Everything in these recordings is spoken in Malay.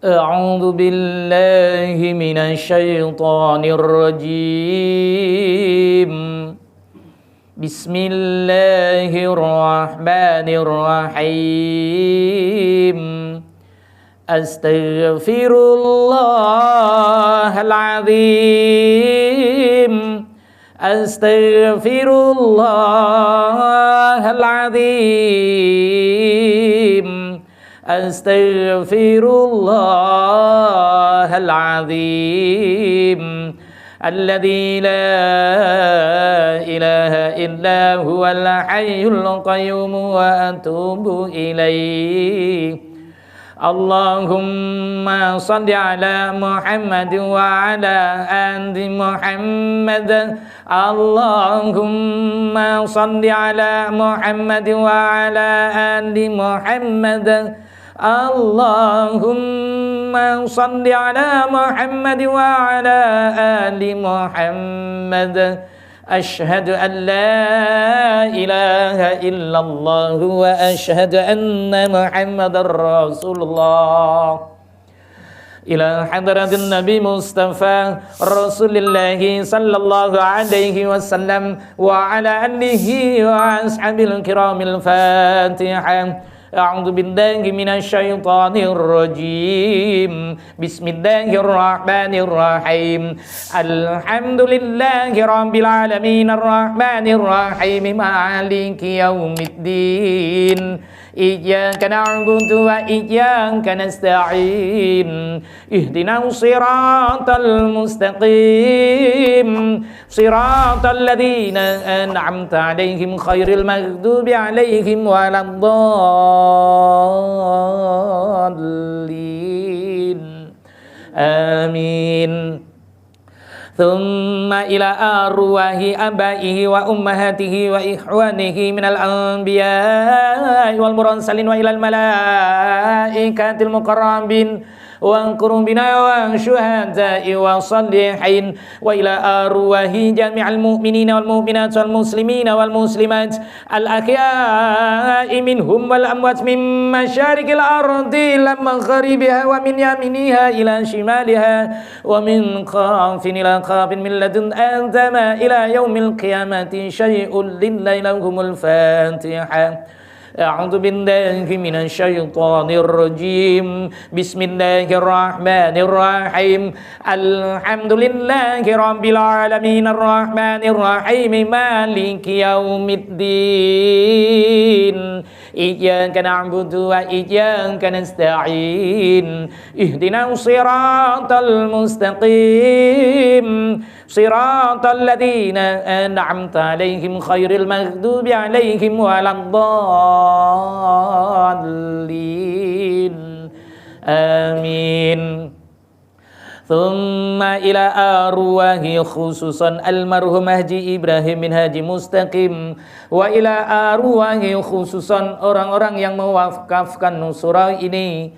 أعوذ بالله من الشيطان الرجيم. بسم الله الرحمن الرحيم. أستغفر الله العظيم. أستغفر الله العظيم. أستغفر الله العظيم الذي لا إله إلا هو الحي القيوم وأتوب إليه. اللهم صل على محمد وعلى آل محمد. اللهم صل على محمد وعلى آل محمد. اللهم صل على محمد وعلى آل محمد. أشهد أن لا إله إلا الله وأشهد أن محمد رسول الله. إلى حضرة النبي مصطفى رسول الله صلى الله عليه وسلم وعلى آله وأصحابه الكرام الفاتحة. أعوذ بالله من الشيطان الرجيم. بسم الله الرحمن الرحيم. الحمد لله رب العالمين الرحمن الرحيم مالك يوم الدين. إياك نعبد وإياك نستعين. اهدنا الصراط المستقيم صراط الذين أنعمت عليهم غير المغضوب عليهم ولا الضالين. آمين. ثم إلى أرواح آبائه وأمهاته وإخوانه من الأنبياء والمرسلين وإلى الملائكة المقربين والقربين والشهداء والصالحين وإلى أرواح جميع المؤمنين والمؤمنات والمسلمين والمسلمات الأحياء منهم والأموات من مشارق الأرض إلى مغربها ومن يمينها إلى شمالها ومن خاف إلى خاف من لدن آدم إلى يوم القيامة شيء لله لهم الفاتحة. أعوذ بالله من الشيطان الرجيم. بسم الله الرحمن الرحيم. الحمد لله رب العالمين الرحمن الرحيم مالك يوم الدين. إياك نعبد وإياك نستعين. اهدنا الصراط المستقيم صراط الذين أنعمت عليهم غير المغضوب عليهم ولا الضالين. آمين. ثم إلى أرواح خصوصا المرحوم Haji Ibrahim bin Haji Mustaqim wa ila arwahi khususan orang-orang yang mewakafkan surah ini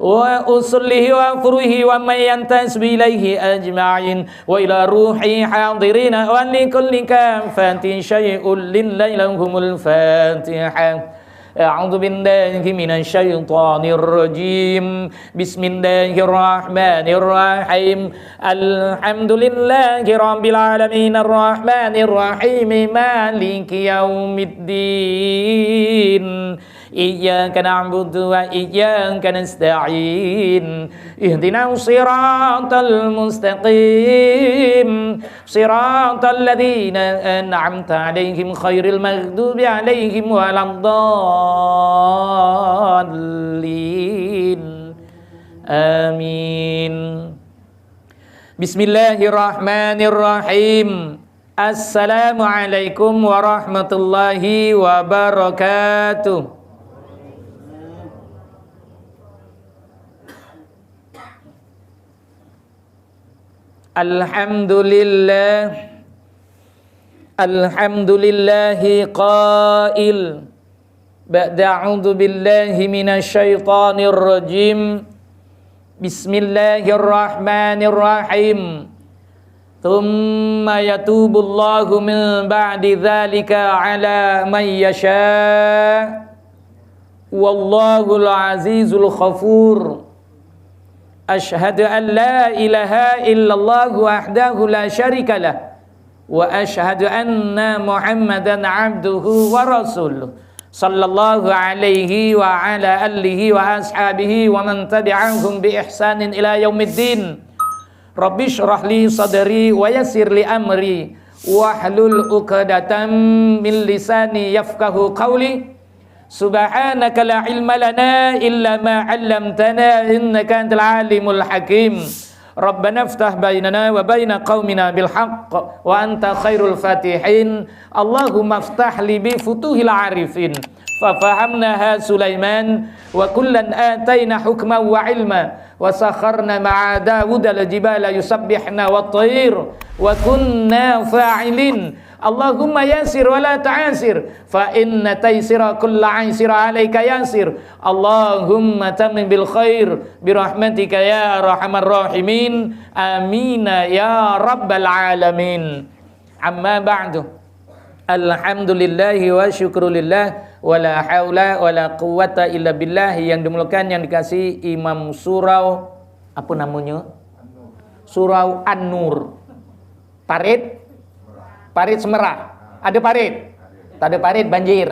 wa usullihi wa furuhi wa mayantasbi ilaihi ajma'in wa ila ruhi hadirina wa likulli kafatin syai'un lillahi lahumul fatihah. أعوذ بالله من الشيطان الرجيم. بسم الله الرحمن الرحيم. الحمد لله رب العالمين الرحمن الرحيم مالك يوم الدين. إياك نعبد وإياك نستعين. اهدنا الصراط المستقيم صراط الذين أنعمت عليهم غير المغضوب عليهم ولا الضالين. آمين. بسم الله الرحمن الرحيم. السلام عليكم ورحمة الله وبركاته. Alhamdulillah. Alhamdulillahi qail ba'da a'udzu billahi minasy syaithanir rajim. Bismillahirrahmanirrahim. Thumma yatubullahu min ba'di dzalika ala man yasha. Wallahul azizul ghafur. Asyhadu an la ilaha illallah wahdahu la syarikalah wa asyhadu anna Muhammadan abduhu wa rasuluh sallallahu alaihi wa ala alihi wa ashabihi wa man tabi'ahum bi ihsanin ila yaumiddin. Rabbi shrah li sadri wa yassir li amri wahlul 'uqdatam min lisani yafqahu qawli. Subhanaka la ilma lana illa ma 'allamtana innaka antal alimul hakim. Rabbana iftah bainana wa baina qaumina bil haqq wa anta khairul fatihin. Allahumma iftah li bi futuhil arifin. Fa fahamnaha Sulaiman wa kullan ataina hukman wa ilma wa sakharna ma'a Dawud al-jibala yusabbihna wat-tayr wa kunna fa'ilin. Allahumma yasir wa la ta'asir fa inna taysira kulla 'aisira 'alaika yasir. Allahumma tamim bil khair bi rahmatika ya arhamar rahimin. Amin ya rabbal alamin. Amma ba'du. Alhamdulillahi wa syukrulillah wa la haula wa la quwwata illa billah. Yang dimuliakan, yang dikasih Imam Surau, apa namanya? Surau An-Nur. Parit Semerah. Ada parit? Tak ada parit, banjir.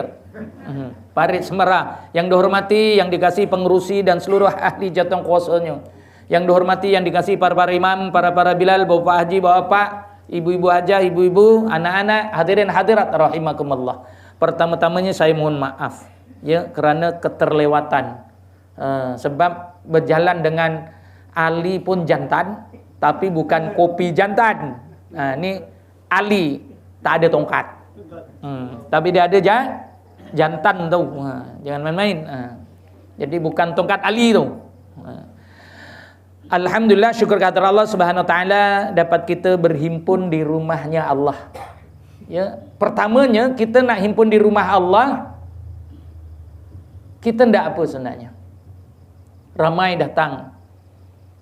Parit Semerah. Yang dihormati, yang dikasih pengurusi dan seluruh ahli jatuh kuasanya. Yang dihormati, yang dikasih para imam, para bilal, bapak haji, bapak, ibu-ibu hajah, ibu-ibu, anak-anak, hadirin hadirat rahimakumullah. Pertama-tamanya saya mohon maaf ya kerana keterlewatan. Sebab berjalan dengan Ali pun jantan, tapi bukan kopi jantan. Ini Ali tak ada tongkat. Tapi dia ada jantan tu. Jangan main-main. Jadi bukan tongkat Ali tu. Alhamdulillah, syukur kehadirat Allah Subhanahu wa taala dapat kita berhimpun di rumahnya Allah. Ya, pertamanya kita nak himpun di rumah Allah, kita ndak apa sebenarnya. Ramai datang.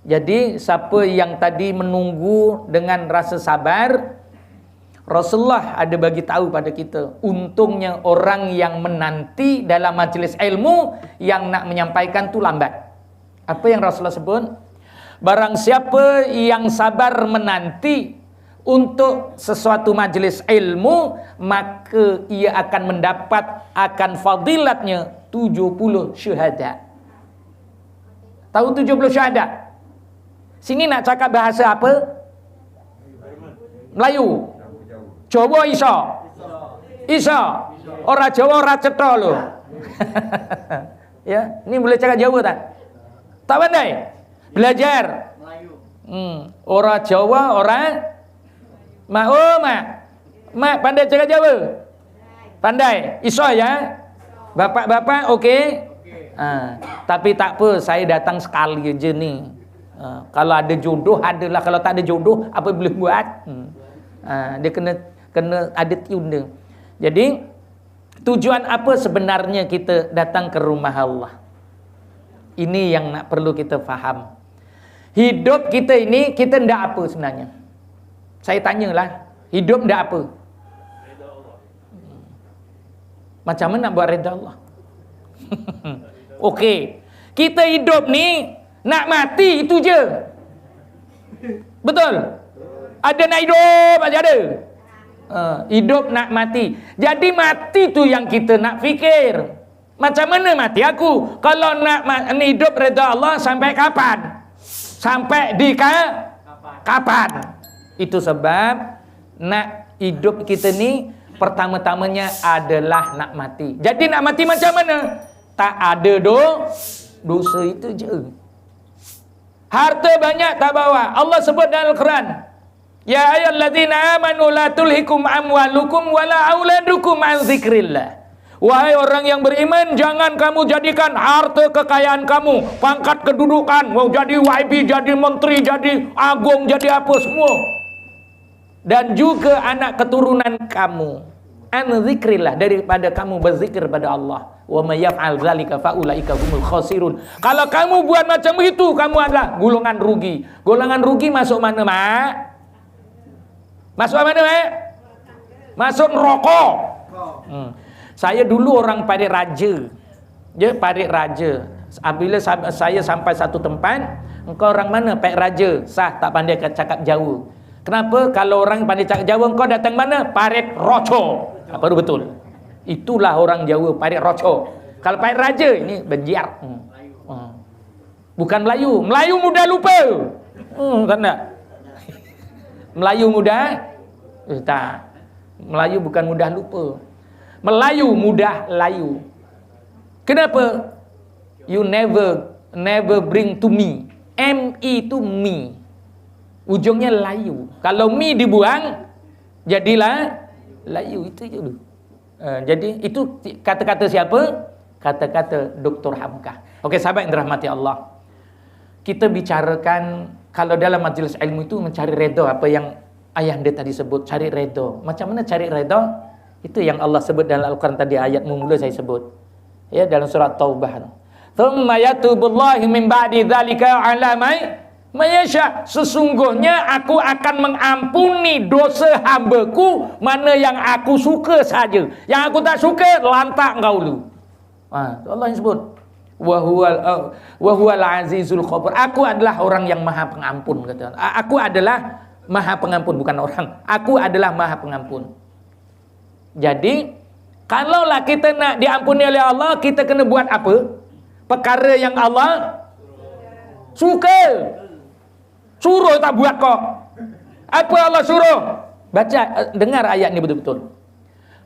Jadi siapa yang tadi menunggu dengan rasa sabar, Rasulullah ada bagi tahu pada kita, untungnya orang yang menanti dalam majlis ilmu yang nak menyampaikan tu lambat. Apa yang Rasulullah sebut? Barang siapa yang sabar menanti untuk sesuatu majlis ilmu, maka ia akan mendapat akan fadilatnya 70 syuhada. Tahu 70 syuhada? Sini nak cakap bahasa apa? Melayu. Jawa Isa. Orang Jawa orang cetha loh. Ya, ini boleh cakap Jawa tak? Tak pandai? Belajar. Orang Jawa, orang Mak pandai cakap Jawa? Pandai. Isa ya? Bapak-bapak okey? Tapi tak apa, saya datang sekali aja ni. Kalau ada jodoh adalah, kalau tak ada jodoh apa boleh buat? Dia kena ada tune dia. Jadi tujuan apa sebenarnya kita datang ke rumah Allah? Ini yang nak perlu kita faham. Hidup kita ini, kita ndak apa sebenarnya? Saya tanyalah, hidup ndak apa? Macam mana nak buat reda Allah? Okey, kita hidup ni nak mati itu je. Betul? Ada nak hidup aja ada. Hidup nak mati. Jadi mati tu yang kita nak fikir. Macam mana mati aku? Kalau nak hidup reda Allah sampai kapan? Sampai di kapan? Itu sebab nak hidup kita ni pertama-tamanya adalah nak mati. Jadi nak mati macam mana? Tak ada dosa itu je. Harta banyak tak bawa. Allah sebut dalam Al-Quran, ya ayyuhallazina amanu la tulhikum amwalukum wala auladukum an dzikrillah. Wahai orang yang beriman, jangan kamu jadikan harta kekayaan kamu, pangkat kedudukan, mau jadi YB, jadi menteri, jadi agung, jadi apa semua, dan juga anak keturunan kamu an dzikrillah, daripada kamu berzikir pada Allah. Wa may yaf'al dzalika fa ulaika humul khasirun. Kalau kamu buat macam itu, kamu adalah golongan rugi. Golongan rugi masuk mana, Mak? Masuk mana, Mak? Masuk neraka. Saya dulu orang Parit Raja. Ya, Parit Raja. Apabila saya sampai satu tempat, Engkau orang mana? Pak Raja. Sah, tak pandai cakap Jawa. Kenapa? Kalau orang pandai cakap Jawa, engkau datang mana? Parit Roco. Baru betul. Itulah orang Jawa, Parit Roco. Kalau Pak Raja, ini benjiar. Bukan Melayu. Melayu mudah lupa. Tak nak. Melayu mudah? Tak. Melayu bukan mudah lupa. Melayu mudah layu. Kenapa? You never bring to me. M-I itu me. Ujungnya layu. Kalau mi dibuang, jadilah layu. Itu je dulu. Jadi itu kata-kata siapa? Kata-kata Dr. Hamka. Okey, sahabat yang dirahmati Allah. Kita bicarakan kalau dalam majlis ilmu itu mencari redha, apa yang ayah anda tadi sebut, cari redha. Macam mana cari redha? Itu yang Allah sebut dalam Al-Quran tadi, ayat mula saya sebut. Ya, dalam surat Taubah. Thumma yatubullahi min ba'di dzalika 'ala may yasha. Sesungguhnya aku akan mengampuni dosa hamba-Ku mana yang aku suka saja. Yang aku tak suka, lantak kau dulu. Allah yang sebut. Wa huwal azizul ghafur. Aku adalah orang yang maha pengampun, kata. Aku adalah maha pengampun, bukan orang. Aku adalah maha pengampun. Jadi, kalaulah kita nak diampuni oleh Allah, kita kena buat apa? Perkara yang Allah suka. Suruh tak buat kok. Apa Allah suruh? Baca, dengar ayat ni betul-betul.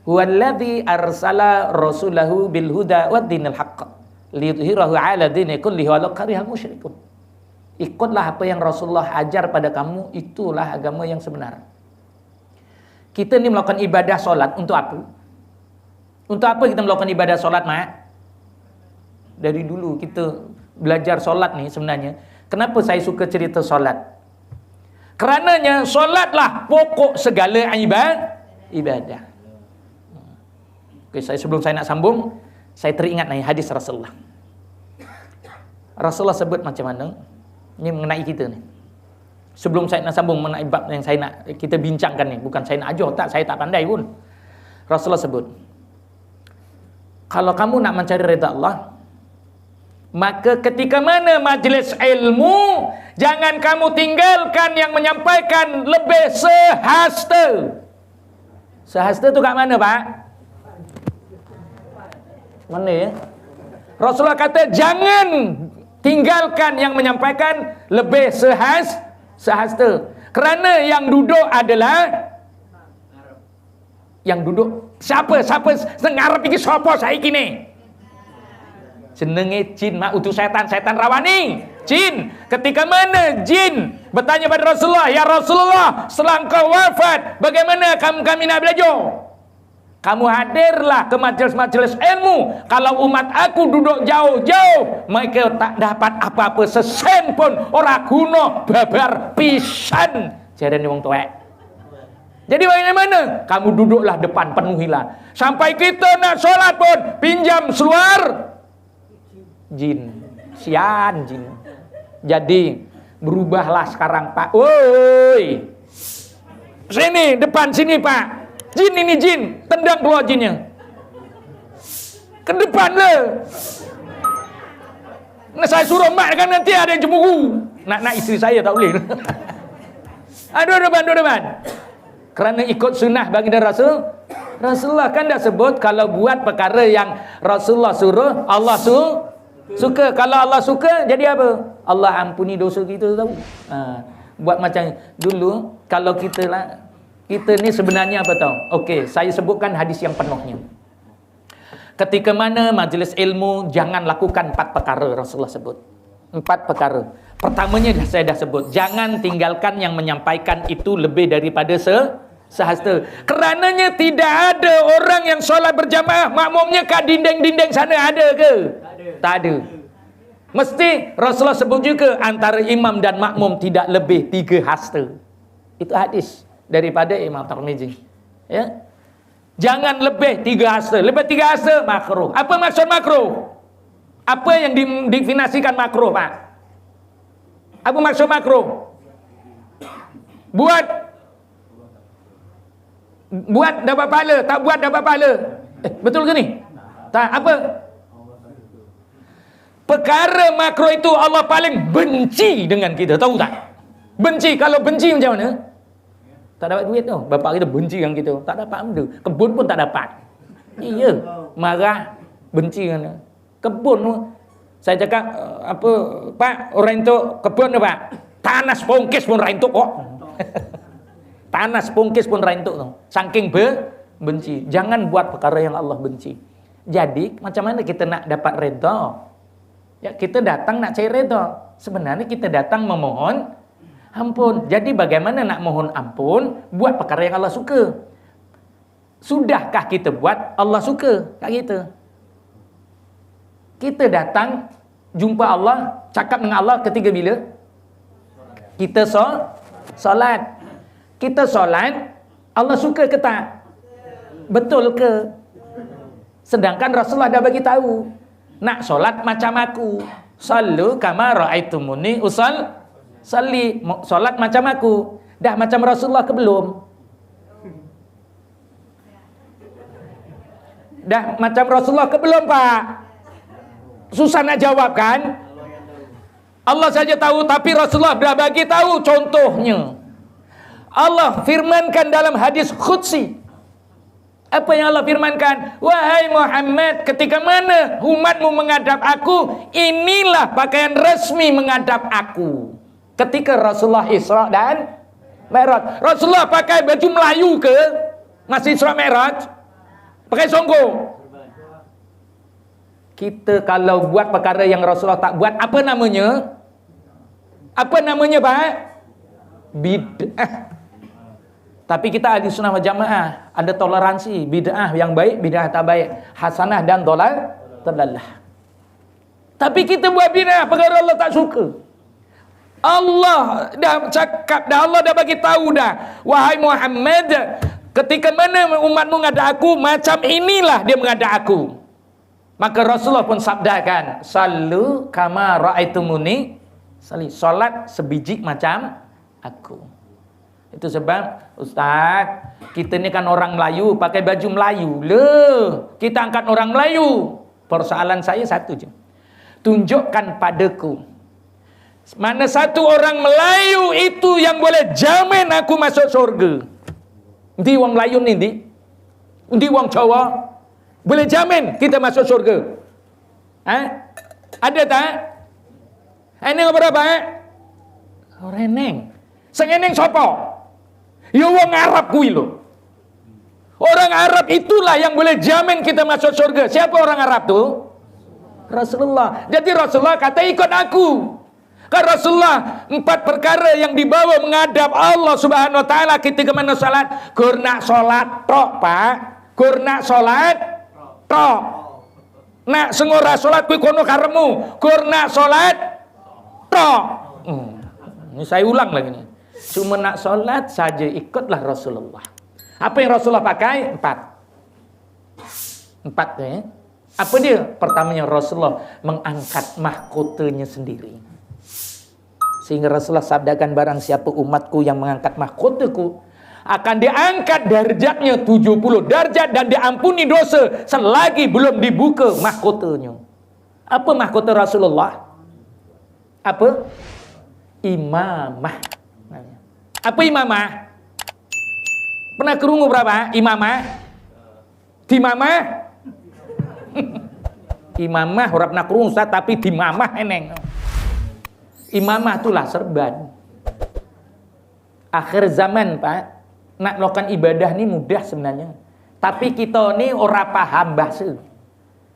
Huwallazi arsala rasulahu bil huda wad dinil haqq liyudhhirahu 'ala dini kullihi walau karihal musyrikun. Ikutlah apa yang Rasulullah ajar pada kamu, itulah agama yang sebenar. Kita ni melakukan ibadah solat untuk apa? Untuk apa kita melakukan ibadah solat, Mak? Dari dulu kita belajar solat ni sebenarnya. Kenapa saya suka cerita solat? Kerananya solatlah pokok segala ibadah. Okay, sebelum saya nak sambung, saya teringat nih hadis Rasulullah. Rasulullah sebut macam mana? Ini mengenai kita ni. Sebelum saya nak sambung mengenai bab yang saya nak kita bincangkan ni, bukan saya nak ajar, tak, saya tak pandai pun. Rasulullah sebut, kalau kamu nak mencari redha Allah, maka ketika mana majlis ilmu, jangan kamu tinggalkan yang menyampaikan lebih sehasta. Sehasta tu kat mana, Pak? Mana ya? Rasulullah kata jangan tinggalkan yang menyampaikan lebih sehasta. Kerana yang duduk adalah yang duduk siapa ngarep iki sapa saiki ni? Jenenge jin, mak utus setan rawani. Jin. Ketika mana jin bertanya pada Rasulullah, "Ya Rasulullah, setelah engkau wafat, bagaimana kami nak belajar?" Kamu hadirlah ke majlis-majlis ilmu. Kalau umat aku duduk jauh-jauh, mereka tak dapat apa-apa sesen pun. Ora guna, babar pisan. Jarane wong tuwek. Jadi bagaimana? Kamu duduklah depan, penuhilah. Sampai kita nak solat pun, pinjam seluar jin. Sian jin. Jadi berubahlah sekarang, Pak. Woi. Sini, depan sini, Pak. Jin ini jin, tendang keluar jinnya. Ke depan le. Nah, saya suruh mak kan nanti ada yang cemburu. Nak isteri saya tak boleh. Aduh depan. Kerana ikut sunnah baginda Rasul. Rasulullah kan dah sebut kalau buat perkara yang Rasulullah suruh, Allah suka. Kalau Allah suka, jadi apa? Allah ampuni dosa kita, tahu. Buat macam dulu kalau kita ni sebenarnya apa tahu? Okey, saya sebutkan hadis yang penuhnya. Ketika mana majlis ilmu, jangan lakukan 4 perkara Rasulullah sebut. 4 perkara. Pertamanya saya dah sebut, jangan tinggalkan yang menyampaikan itu lebih daripada sehasta. Kerananya tidak ada orang yang solat berjamaah, makmumnya kat dinding-dinding sana ada ke? Tak ada. Mesti Rasulullah sebut juga antara imam dan makmum tidak lebih 3 hasta. Itu hadis daripada Imam Tirmizi. Ya. Jangan lebih 3 hasta. Lebih 3 hasta makruh. Apa maksud makruh? Apa yang didefinisikan makruh, Pak? Apa maksud makruh? Buat dapat pahala, tak buat dapat pahala. Betul ke ni? Tak, apa? Perkara makro itu Allah paling benci dengan kita, tahu tak? Benci. Kalau benci macam mana? Tak dapat duit tu. Bapak kita benci dengan kita, tak dapat benda. Kebun pun tak dapat. Iya, marah, benci dengan kebun tu. Saya cakap, apa, Pak, orang itu kebun tu, Pak. Tanah sepongkis pun rentuk kok. Tanah sepongkis pun rentuk tu. Saking benci. Jangan buat perkara yang Allah benci. Jadi, macam mana kita nak dapat redha? Ya, kita datang nak cari redha. Sebenarnya kita datang memohon ampun. Jadi bagaimana nak mohon ampun? Buat perkara yang Allah suka. Sudahkah kita buat Allah suka kat kita? Kita datang jumpa Allah, cakap dengan Allah ketika bila? Kita solat. Kita solat, Allah suka ke tak? Betul ke? Sedangkan Rasulullah dah bagi tahu, nak solat macam aku. Sallu kama ra'aitumuni usalli. Solat macam aku. Dah macam Rasulullah ke belum? Dah macam Rasulullah ke belum, Pak? Susah nak jawab kan? Allah saja tahu, tapi Rasulullah dah bagi tahu contohnya. Allah firmankan dalam hadis qudsi. Apa yang Allah firmankan? Wahai Muhammad, ketika mana umatmu menghadap aku, inilah pakaian resmi menghadap aku. Ketika Rasulullah Isra dan Mi'raj. Rasulullah pakai baju Melayu ke? Masih Isra Mi'raj? Pakai songkok. Kita kalau buat perkara yang Rasulullah tak buat, apa namanya? Apa namanya, Pak? Bid'ah. Tapi kita ahli sunnah wal jamaah, ada toleransi. Bid'ah yang baik, bid'ah tak baik, hasanah dan dalalah. Tapi kita buat bid'ah perkara Allah tak suka. Allah dah cakap dah, Allah dah bagi tahu dah, wahai Muhammad, ketika mana umatmu menghadap aku, macam inilah dia menghadap aku. Maka Rasulullah pun sabdakan, sallu kama ra'aitumuni salli. Solat sebiji macam aku. Itu sebab, Ustaz, kita ni kan orang Melayu, pakai baju Melayu. Kita angkat orang Melayu. Persoalan saya satu je. Tunjukkan padaku, mana satu orang Melayu itu yang boleh jamin aku masuk surga. Nanti orang Melayu ni, nanti orang Jawa boleh jamin kita masuk surga. Ada tak? Ini berapa? Orang neng. Sengeneng sopo? Ya wong Arab kuwi lho. Orang Arab itulah yang boleh jamin kita masuk surga. Siapa orang Arab tu? Rasulullah. Jadi Rasulullah kata ikut aku. Kan Rasulullah 4 perkara yang dibawa menghadap Allah Subhanahu wa taala ketika mana salat. Gur nak salat tok, Pak. Gur nak salat tok. Nak sengora salat kuwi kono karemu. Gur nak salat tok. Ini saya ulang lagi nih. Cuma nak solat saja, ikutlah Rasulullah. Apa yang Rasulullah pakai? 4 ya. Apa dia? Pertamanya Rasulullah mengangkat mahkotanya sendiri. Sehingga Rasulullah sabdakan, barang siapa umatku yang mengangkat mahkotaku, akan diangkat darjatnya 70 darjat dan diampuni dosa selagi belum dibuka mahkotanya. Apa mahkota Rasulullah? Apa? Imamah. Apa imamah? Pernah kerungu berapa? Imamah? Dimamah? Imamah orang pernah kerungu, Ustaz, tapi dimamah eneng. Imamah itulah serban. Akhir zaman, Pak, nak melakukan ibadah ni mudah sebenarnya. Tapi kita ni orang paham bahasa.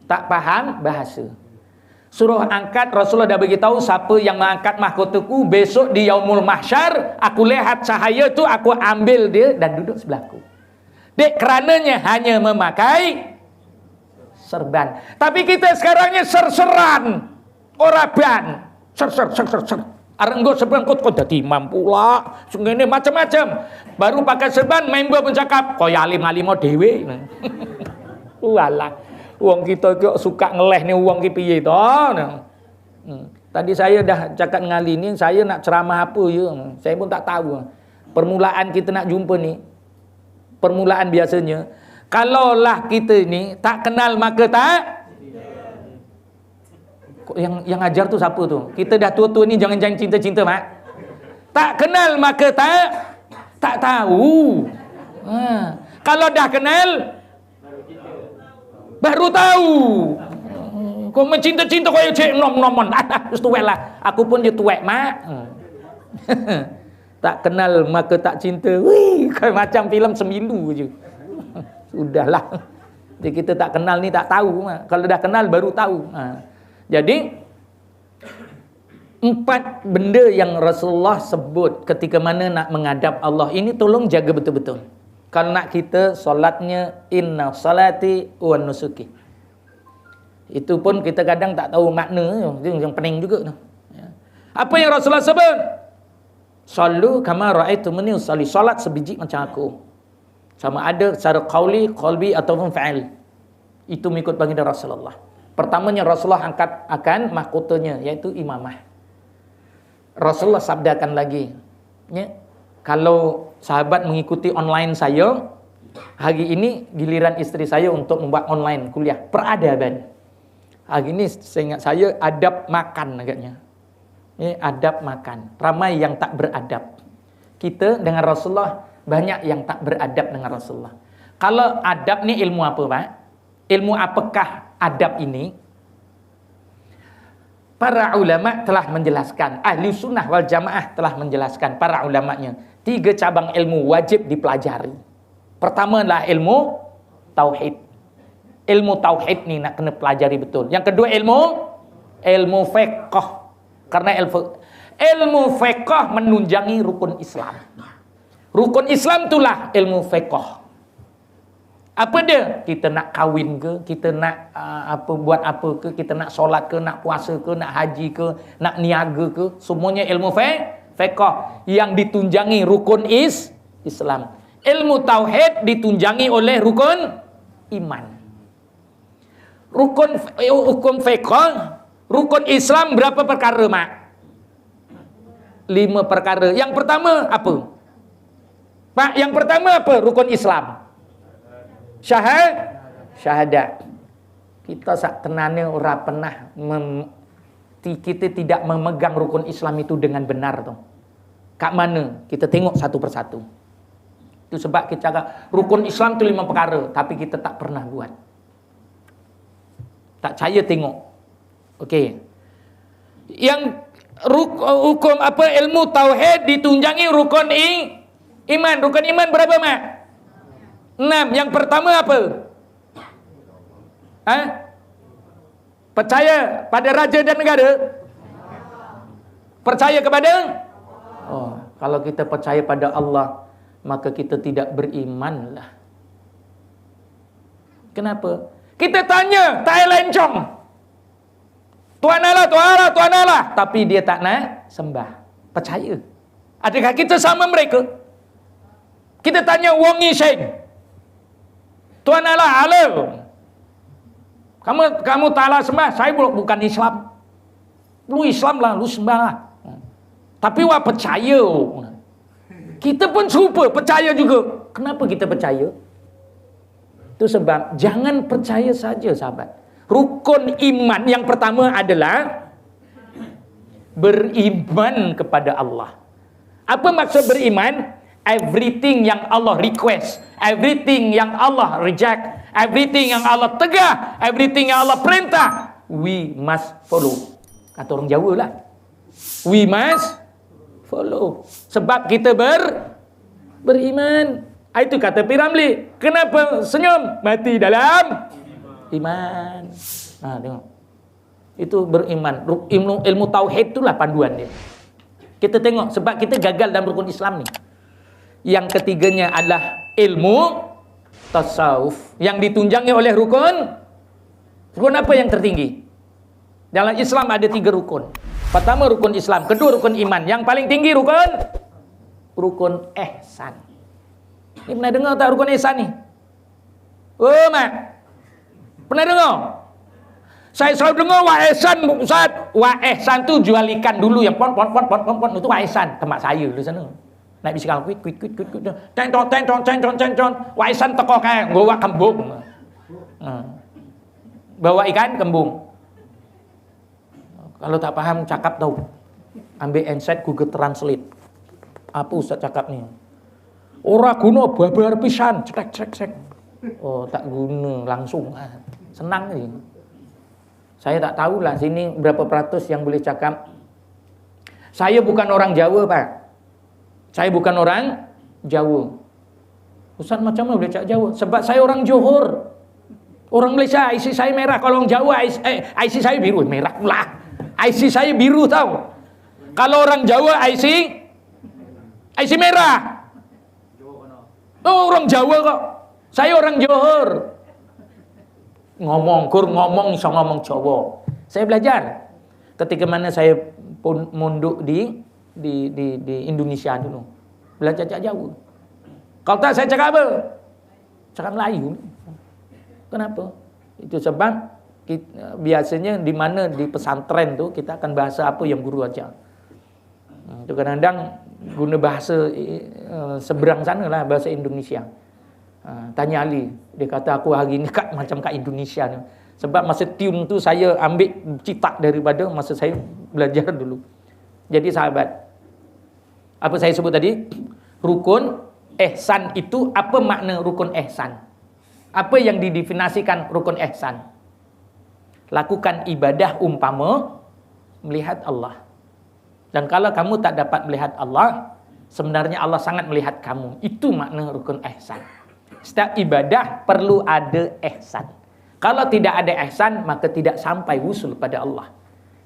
Tak paham bahasa. Suruh angkat, Rasulullah dah beritahu, siapa yang mengangkat mahkotaku besok di yaumul mahsyar, aku lihat cahaya tu, aku ambil dia dan duduk sebelahku. Dek, kerananya hanya memakai serban. Tapi kita sekarangnya ser-seran, oraban, ser. Arenggo serban kau dah imam pula, sungguhnya macam-macam. Baru pakai serban, member pun cakap, kau ya alim-alim dewe. Walah. Uang kita kok suka ngeleh ni uang ki piye to. Tadi saya dah cakap dengan Ali ni, saya nak ceramah apa je. Saya pun tak tahu. Permulaan kita nak jumpa ni, permulaan biasanya, kalaulah kita ni tak kenal maka tak Yang ajar tu siapa tu? Kita dah tua-tua ni jangan cinta-cinta, Mak. Tak kenal maka tak tahu. Kalau dah kenal baru tahu. Kau mencinta-cinta kau cek nom-nomon. Terus tuwek lah. Aku pun dia tuwek, Mak. Tak kenal maka tak cinta. Wih, kau macam filem Semilu je. Sudahlah. Jadi kita tak kenal ni tak tahu. Kalau dah kenal baru tahu. Jadi 4 benda yang Rasulullah sebut ketika mana nak menghadap Allah ini tolong jaga betul-betul. Kalau nak kita solatnya inna salati wa nusuki. Itu pun kita kadang tak tahu makna, yang pening juga tu. Apa yang Rasulullah sebut? Sallu kama ra'aitumuni usalli. Solat sebiji macam aku. Sama ada secara qauli, qalbi ataupun fa'il. Itu mengikut baginda Rasulullah. Pertamanya Rasulullah angkat akan mahkotanya, iaitu imamah. Rasulullah sabdakan lagi, ya, kalau sahabat mengikuti online saya, hari ini giliran isteri saya untuk membuat online kuliah peradaban. Hari ini seingat saya adab makan agaknya. Ya, adab makan. Ramai yang tak beradab. Kita dengan Rasulullah banyak yang tak beradab dengan Rasulullah. Kalau adab ni ilmu apa, Pak? Ilmu apakah adab ini? Para ulama telah menjelaskan, ahli sunnah wal jamaah telah menjelaskan, para ulamanya 3 cabang ilmu wajib dipelajari. Pertama adalah ilmu tauhid. Ilmu tauhid ni nak kena pelajari betul. Yang kedua ilmu fiqh. Karena ilmu fiqh menunjangi rukun Islam. Rukun Islam itulah ilmu fiqh. Apa dia? Kita nak kahwin ke, kita nak buat apa ke, kita nak solat ke, nak puasa ke, nak haji ke, nak niaga ke, semuanya ilmu fiqh yang ditunjangi rukun Islam. Ilmu tauhid ditunjangi oleh rukun iman. Rukun fiqh, rukun Islam berapa perkara, Mak? 5 perkara. Yang pertama apa? Pak, yang pertama apa? Rukun Islam. Syahadat. Kita sak tenane ora pernah kita tidak memegang rukun Islam itu dengan benar tu. Kat mana? Kita tengok satu persatu. Itu sebab kita cakap rukun Islam tu 5 perkara, tapi kita tak pernah buat. Tak percaya tengok. Okey. Yang hukum apa? Ilmu tauhid ditunjangi rukun iman. Rukun iman berapa, Mak? 6. Yang pertama apa? Percaya pada raja dan negara? Percaya kepada? Kalau kita percaya pada Allah, maka kita tidak beriman lah. Kenapa? Kita tanya, tak lencong. Tuhan Allah. Tapi dia tak nak sembah. Percaya. Adakah kita sama mereka? Kita tanya Wongi Syekh. Tuhan Allah. Kamu tak lah sembah. Saya bukan Islam. Lu Islam lah, lu sembah lah. Tapi wah percaya. Kita pun serupa, percaya juga. Kenapa kita percaya? Itu sebab jangan percaya saja, sahabat. Rukun iman yang pertama adalah beriman kepada Allah. Apa maksud beriman? Everything yang Allah request, everything yang Allah reject, everything yang Allah tegah, everything yang Allah perintah, we must follow. Kata orang Jawa lah, we must follow. Sebab kita beriman. Itu kata Piramli. Kenapa senyum? Mati dalam iman. Tengok. Itu beriman. Ilmu tauhid itulah panduan dia. Kita tengok sebab kita gagal dalam rukun Islam ni. Yang ketiganya adalah ilmu tasawuf yang ditunjangi oleh rukun apa yang tertinggi? Dalam Islam ada 3 rukun. Pertama rukun Islam, kedua rukun iman, yang paling tinggi rukun ihsan. Ini pernah dengar tak rukun ihsan ni? Mak, pernah dengar? Saya selalu dengar wa ihsan, Ustaz. Wa ihsan tu jual ikan dulu yang pon itu wa ihsan, tempat saya di sana. Naik bisikal kuit ceng. Waisan teko kae bawa kembung. Bawa ikan kembung. Kalau tak paham cakap tahu. Ambil handset Google Translate. Apa Ustaz cakap ni? Ora guna babar pisan, cek. Oh, tak guna langsung. Senang ni. Saya tak tahulah sini berapa peratus yang boleh cakap. Saya bukan orang Jawa, Pak. Saya bukan orang Jawa. Ustaz macam mana boleh cakap Jawa? Sebab saya orang Johor. Orang Malaysia, IC saya merah. Kalau orang Jawa, IC saya biru. Merah pula. IC saya biru tau. Kalau orang Jawa, IC merah. Oh, orang Jawa kok. Saya orang Johor. Ngomong iso ngomong Jawa. Saya belajar. Ketika mana saya pun mondok di Indonesia dulu. Belajar cakap Jawa. Kalau tak saya cakap apa? Cakap Melayu. Kenapa? Itu sebab biasanya di mana di pesantren tu kita akan bahasa apa yang guru ajar. Itu kadang-kadang guna bahasa seberang sana lah, bahasa Indonesia. Tanya Ali, dia kata aku hari ni macam kat Indonesia ni. Sebab masa tune tu saya ambil citak daripada masa saya belajar dulu. Jadi sahabat, apa saya sebut tadi? Rukun ihsan itu, apa makna rukun ihsan? Apa yang didefinisikan rukun ihsan? Lakukan ibadah umpama melihat Allah. Dan kalau kamu tak dapat melihat Allah, sebenarnya Allah sangat melihat kamu. Itu makna rukun ihsan. Setiap ibadah perlu ada ihsan. Kalau tidak ada ihsan, maka tidak sampai wusul pada Allah.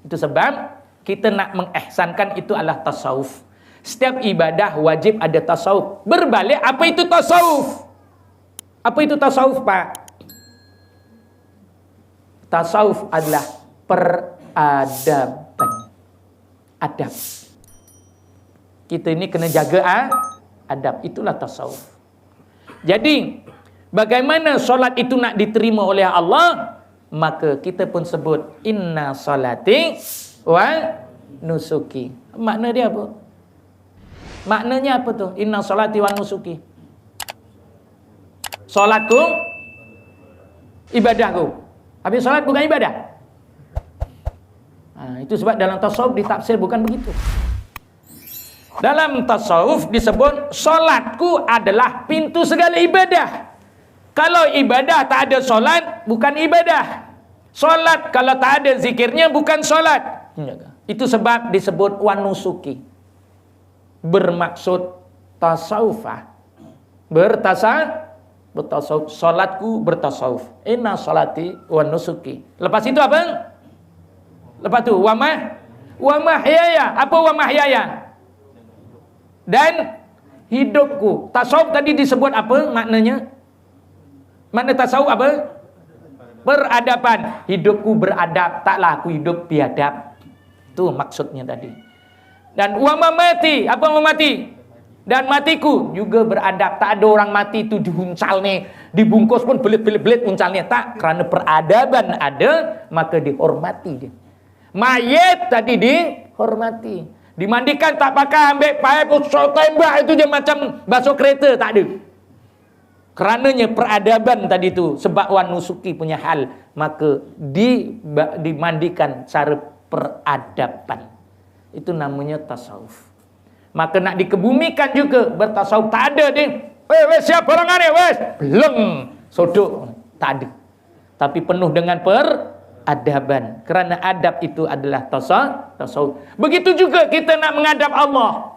Itu sebab kita nak mengihsankan itu adalah tasawuf. Setiap ibadah wajib ada tasawuf. Berbalik, apa itu tasawuf? Apa itu tasawuf, Pak? Tasawuf adalah peradaban. Adab. Kita ini kena jaga adab. Itulah tasawuf. Jadi, bagaimana solat itu nak diterima oleh Allah? Maka kita pun sebut inna salati wa nusuki. Makna dia apa? Maknanya apa tu? Inna salati wa nusuki. Solatku, ibadahku. Habis solat bukan ibadah. Itu sebab dalam tasawuf ditafsir bukan begitu. Dalam tasawuf disebut solatku adalah pintu segala ibadah. Kalau ibadah tak ada solat, bukan ibadah. Solat kalau tak ada zikirnya, bukan solat. Itu sebab disebut wanusuki. Bermaksud tasawufah. Bertasawuf. Solatku bertasawuf. Inna salati wanusuki. Lepas itu apa? Lepas tu wa mahyaya. Apa wa mahyaya? Dan hidupku. Tasawuf tadi disebut apa maknanya? Makna tasawuf apa? Peradaban. Hidupku beradab. Taklah aku hidup biadab. Itu maksudnya tadi. Dan wa mamati. Apa mamati? Dan matiku juga beradab. Tak ada orang mati itu dihuncal nih, dibungkus pun belit-belit uncalnya. Tak, kerana peradaban ada, maka dihormati dia. Mayat tadi dihormati. Dimandikan tak pakai ambil pipe tembak itu je macam basuh kereta, tak ada. Kerananya peradaban tadi tu, sebab wanusuki punya hal, maka dimandikan cara peradaban. Itu namanya tasawuf. Maka nak dikebumikan juga bertasawuf, tak ada dia. Weh siapa orang ni weh? Belum sodok, tak ada. Tapi penuh dengan peradaban. Kerana adab itu adalah tasawuf. Begitu juga kita nak menghadap Allah.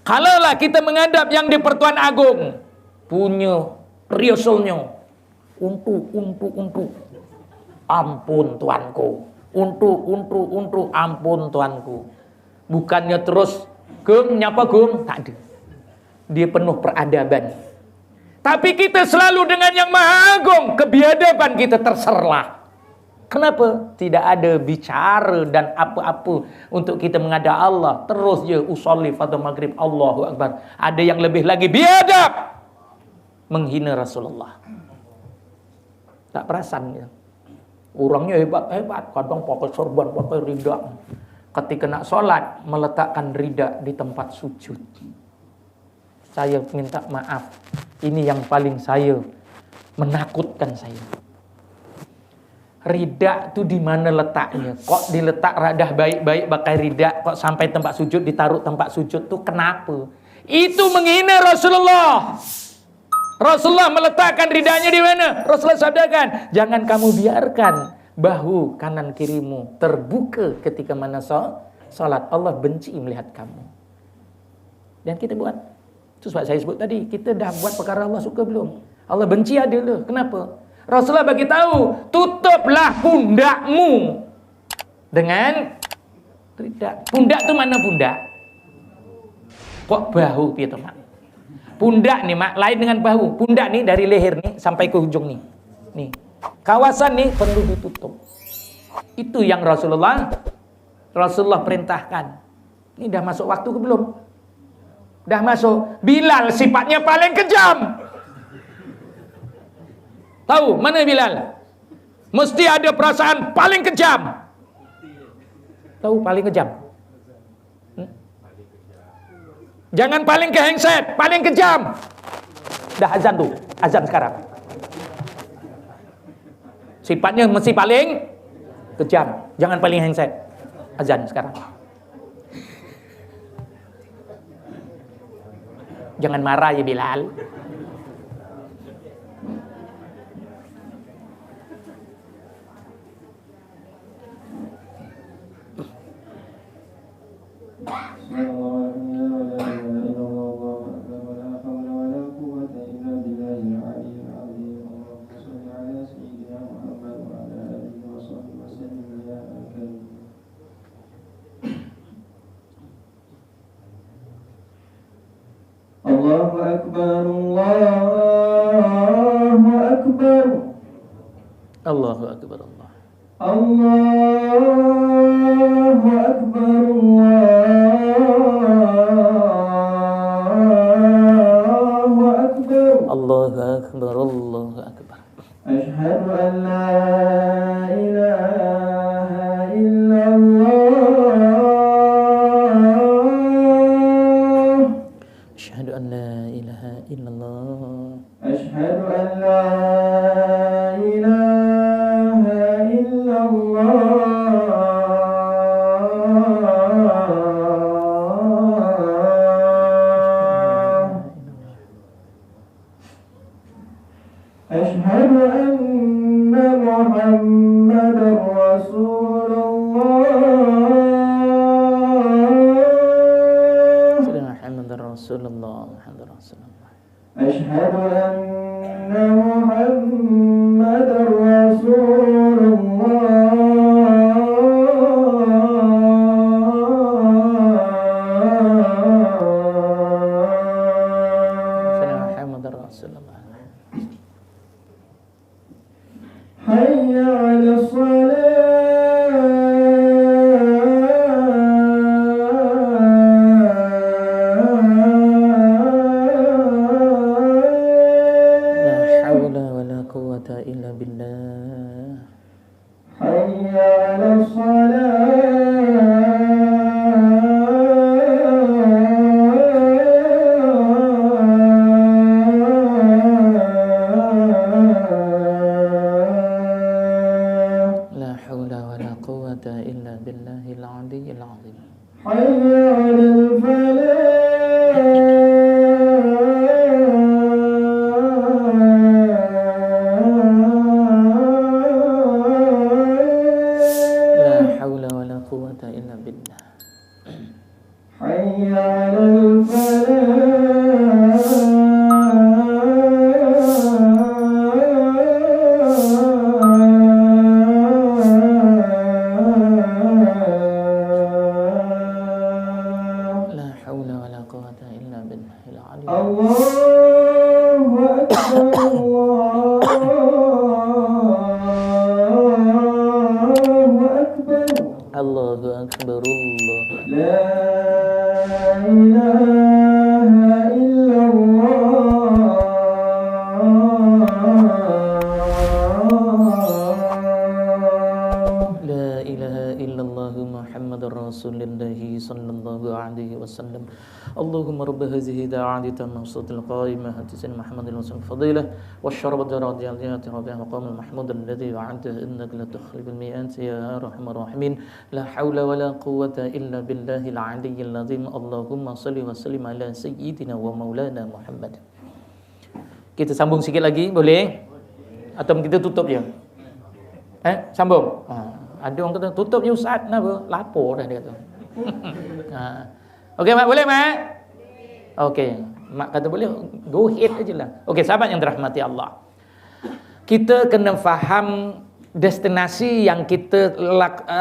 Kalaulah kita menghadap yang di Pertuan Agong, punya riosolnya untuk ampun tuanku, untuk ampun tuanku. Bukannya terus gem nyapa gem, tak ada. Dia penuh peradaban. Tapi kita selalu dengan yang maha agung, kebiadaban kita terserlah. Kenapa? Tidak ada bicara dan apa-apa untuk kita menghadap Allah. Terus je usolli fardhu maghrib, Allahu Akbar. Ada yang lebih lagi biadab, menghina Rasulullah. Tak perasan ya. Orangnya hebat-hebat, kadang pakai sorban, pakai rida. Ketika nak solat, meletakkan rida di tempat sujud. Saya minta maaf. Ini yang paling menakutkan saya. Rida tu di mana letaknya? Kok diletak radah baik-baik pakai rida, kok sampai tempat sujud ditaruh tempat sujud tu kenapa? Itu menghina Rasulullah. Rasulullah meletakkan ridanya di mana? Rasulullah sabdakan, jangan kamu biarkan bahu kanan kirimu terbuka ketika mana salat. Allah benci melihat kamu. Dan kita buat. Itu sebab saya sebut tadi, kita dah buat perkara Allah suka belum? Allah benci ada dulu. Kenapa? Rasulullah bagi tahu, tutuplah pundakmu dengan rida. Pundak tu mana pundak? Kok bahu piye to, Mak? Pundak ni, Mak, lain dengan bahu. Pundak ni dari leher ni sampai ke hujung ni. Nih. Kawasan ni perlu ditutup. Itu yang Rasulullah perintahkan. Ini dah masuk waktu ke belum? Dah masuk. Bilal sifatnya paling kejam. Tahu mana Bilal? Mesti ada perasaan paling kejam. Tahu paling kejam? Jangan paling kehengset, paling kejam. Dah azan tu, azan sekarang. Sifatnya mesti paling kejam. Jangan paling hengset. Azan sekarang. Jangan marah ya Bilal. Allahu Akbar, Allahu Akbar. Allahu Akbar, Allah. Allahu Akbar, Allahu Akbar. Allahu Akbar, Allahu Akbar. Asyhadu an la ilaha illallah. Asyhadu an la ilaha illallah. Asyhadu an la ilaha illallah. Asyhadu anna Muhammadar Rasulullah. Muhammadur Rasulullah, Muhammadur Rasulullah. Asyhadu anna Muhammadar Rasulullah. Muhammadur Rasulullah. Hayya 'alas illa billah. Hayya 'alas La haula wala quwwata illa billahil aliyyil azim. Hayya 'alal falah. حي على الفلاح لا حول ولا قوة إلا بالله العلي الله أكبر الله أكبر الله لا إله إلا الله لا إله إلا الله محمد رسول rasulillahi sallallahu alaihi wasallam. Allahumma rabb hadhihi da'wati tammatil qa'imah hadisin Muhammadin wasallam fadilah wasyarabat radhiyallahu ta'ala maqamul mahmud alladhi wa'anta innaka la tukhliful mi'at ya arhamar rahimin. La haula wala quwwata illa billahil aliyyil azim. Allahumma shalli wa sallim ala sayyidina wa maulana Muhammad. Kita sambung sikit lagi boleh? Atau kita tutup je? Sambung. Ada orang kata tutup je ustaz, kenapa? Lapor dah dia kata. Okey mak, boleh mak? Okey, mak kata boleh, go ahead ajalah. Okey, sahabat yang dirahmati Allah. Kita kena faham destinasi yang kita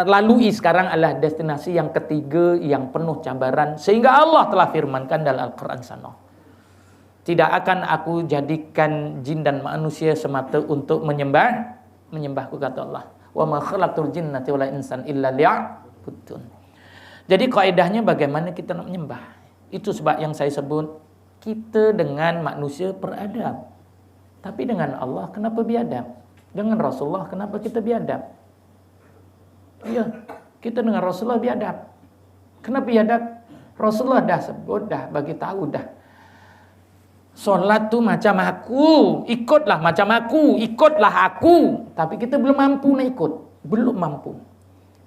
lalui sekarang adalah destinasi yang ketiga yang penuh cabaran, sehingga Allah telah firmankan dalam Al-Quran sana. Tidak akan aku jadikan jin dan manusia semata untuk menyembahku, kata Allah. Wa ma khalaqtul jinnata wal insan illa liya'budun. Jadi kaedahnya bagaimana kita nak menyembah. Itu sebab yang saya sebut, kita dengan manusia beradab. Tapi dengan Allah kenapa biadab? Dengan Rasulullah kenapa kita biadab? Ya, kita dengan Rasulullah biadab. Kenapa biadab? Rasulullah dah sebut, dah bagi tahu dah. Solat tu macam aku, ikutlah macam aku, ikutlah aku. Tapi kita belum mampu nak ikut. Belum mampu.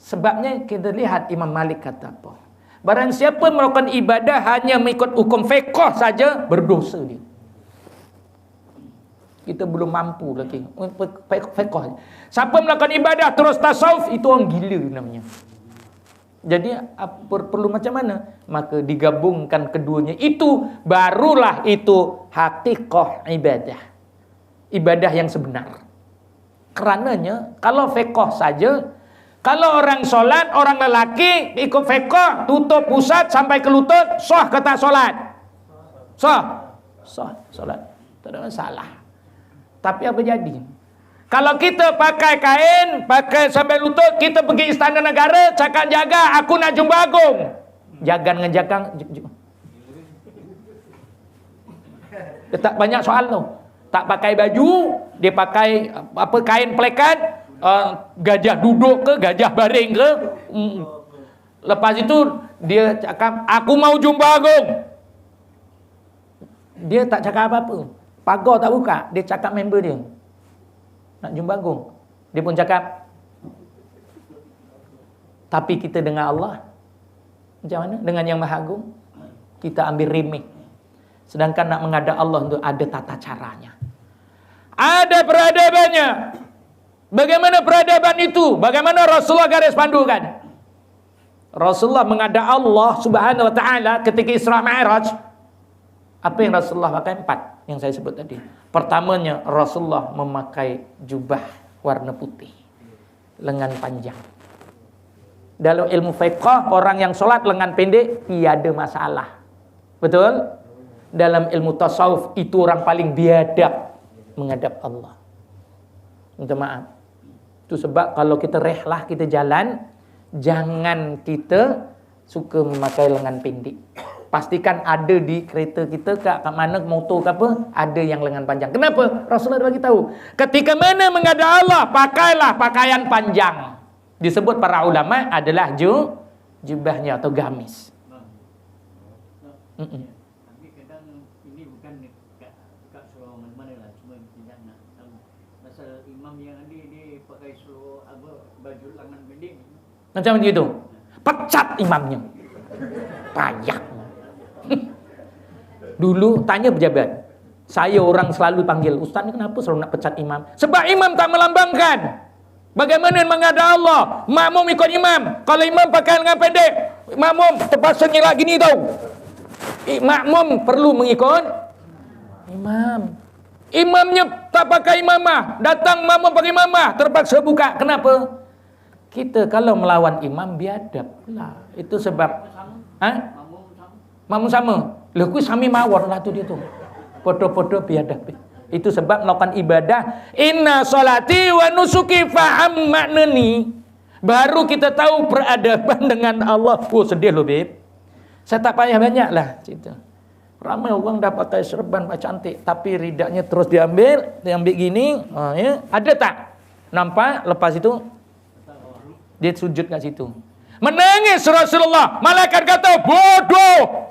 Sebabnya kita lihat Imam Malik kata apa? Barang siapa melakukan ibadah hanya mengikut hukum fiqh saja, berdosa dia. Kita belum mampu lagi. Fiqh. Siapa melakukan ibadah terus tasawuf, itu orang gila namanya. Jadi perlu macam mana? Maka digabungkan keduanya. Itu barulah itu hakikah ibadah. Ibadah yang sebenar. Kerananya kalau fiqh saja, kalau orang solat, orang lelaki ikut fiqh, tutup pusat sampai ke lutut, sah kata solat. Sah solat. Tak ada masalah. Tapi apa jadi? Kalau kita pakai kain, pakai sampai lutut, kita pergi istana negara, cakap jaga, aku nak jumpa agung. Jaga dengan jagang. Dia tak banyak soal tu. Tak pakai baju, dia pakai apa kain plekat, gajah duduk ke, gajah baring ke. Lepas itu dia cakap, aku mau jumpa agung. Dia tak cakap apa-apa. Pagar tak buka, dia cakap member dia. Nak jumpa agung. Dia pun cakap. Tapi kita dengan Allah, macam mana? Dengan yang maha agung, kita ambil remeh. Sedangkan nak menghadap Allah itu ada tata caranya. Ada peradabannya. Bagaimana peradaban itu? Bagaimana Rasulullah garis pandukan? Rasulullah menghadap Allah Subhanahu wa taala ketika Isra Mi'raj. Apa yang Rasulullah pakai? 4 yang saya sebut tadi. Pertamanya, Rasulullah memakai jubah warna putih, lengan panjang. Dalam ilmu fiqh, orang yang solat lengan pendek tiada masalah. Betul? Dalam ilmu tasawuf, itu orang paling biadab menghadap Allah. Minta maaf. Itu sebab kalau kita rehlah, kita jalan, jangan kita suka memakai lengan pendek. Pastikan ada di kereta kita kat mana motor ke apa, ada yang lengan panjang. Kenapa? Rasulullah bagi tahu. Ketika mana menghadap Allah, pakailah pakaian panjang. Disebut para ulama adalah jubahnya atau gamis. Tapi kadang ini bukan kat surau mana-mana lah, cuma kita nak tahu pasal imam yang ada dia pakai surau apa baju lengan pendek. Macam begitu. Pecat imamnya. Payah. Dulu tanya pejabat, saya orang selalu panggil, ustaz ni kenapa selalu nak pecat imam? Sebab imam tak melambangkan bagaimana menghadap Allah. Makmum ikut imam. Kalau imam pakai lengan pendek, makmum terpaksa ngelak gini tau. Makmum perlu mengikut imam. Imamnya tak pakai imamah, datang makmum pakai imamah, terpaksa buka. Kenapa? Kita kalau melawan imam biadab lah. Itu sebab makmum sama. Lah ku sami mawon lah tu dia tu. Podo-podo biadab. Itu sebab melakukan ibadah, inna salati wa nusuki faham maknani. Baru kita tahu peradaban dengan Allah. Oh sedih loh beb. Saya tak payah banyak lah cerita. Ramai orang dah pakai serban cantik, tapi ridaknya terus diambil gini. Ya. Ada tak? Nampak? Lepas itu dia sujud kat situ. Menangis Rasulullah. Malaikat kata, bodoh.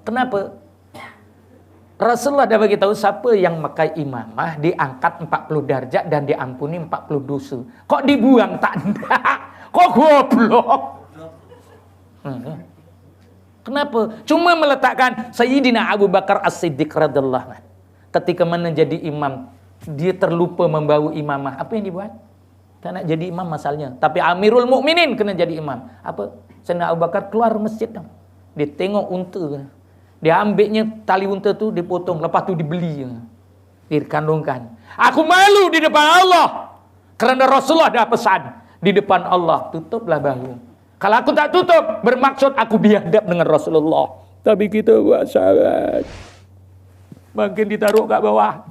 Kenapa? Rasulullah dah bagi tahu siapa yang memakai imamah diangkat 40 darjat dan diampuni 40 dosa. Kok dibuang tak ada? Kok goblok? Kenapa? Cuma meletakkan Sayyidina Abu Bakar As-Siddiq radhiyallahu anhu. Ketika mana jadi imam, dia terlupa membawa imamah. Apa yang dibuat? Tak nak jadi imam masalahnya. Tapi Amirul Mukminin kena jadi imam. Apa? Sayyidina Abu Bakar keluar masjid dah. Dia tengok unta. Dia ambilnya tali unta tu, dipotong. Lepas tu dibeli. Dikandungkan. Aku malu di depan Allah. Kerana Rasulullah dah pesan. Di depan Allah, tutuplah bahu. Kalau aku tak tutup, bermaksud aku biadab dengan Rasulullah. Tapi kita buat syarat. Makin ditaruh kat bawah.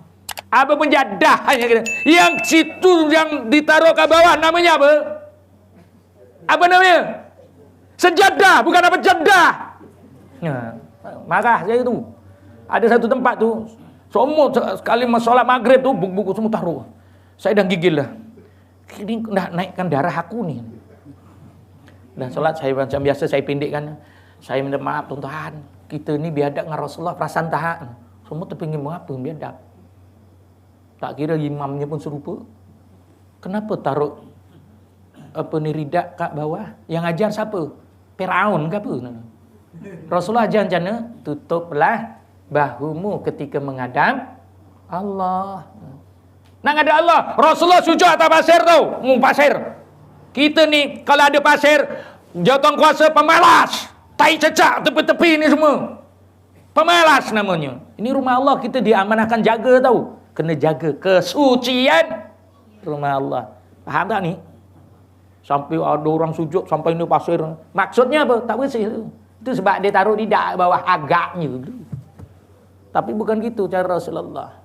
Apa pun jadah hanya kita. Yang situ yang ditaruh kat bawah namanya apa? Apa namanya? Sejadah, bukan apa jadah. Marah saya tu. Ada satu tempat tu, semua sekali solat maghrib tu buku-buku semua taruh. Saya dah gigil lah. Ini dah naikkan darah aku ni. Dan solat saya macam biasa saya pendekkan. Saya minta maaf tuan-tuan. Kita ni biadab dengan Rasulullah, perasaan tahan. Semua terpingin mengapa biadab. Tak kira imamnya pun serupa. Kenapa taruh apa ni ridak kat bawah? Yang ajar siapa? Firaun ke apa? Rasulullah ajar macam mana? Tutuplah bahumu ketika menghadap Allah. Nak ngadap Allah. Rasulullah sujud atas pasir tau. Pasir. Kita ni kalau ada pasir, jawatan kuasa pemalas. Tai cecak tepi-tepi ni semua. Pemalas namanya. Ini rumah Allah, kita diamanahkan jaga tau. Kena jaga kesucian rumah Allah. Faham tak ni? Sampai ada orang sujud sampai ni pasir. Maksudnya apa? Tak bersih tu. Itu sebab dia taruh di bawah agaknya. Tapi bukan gitu cara Rasulullah.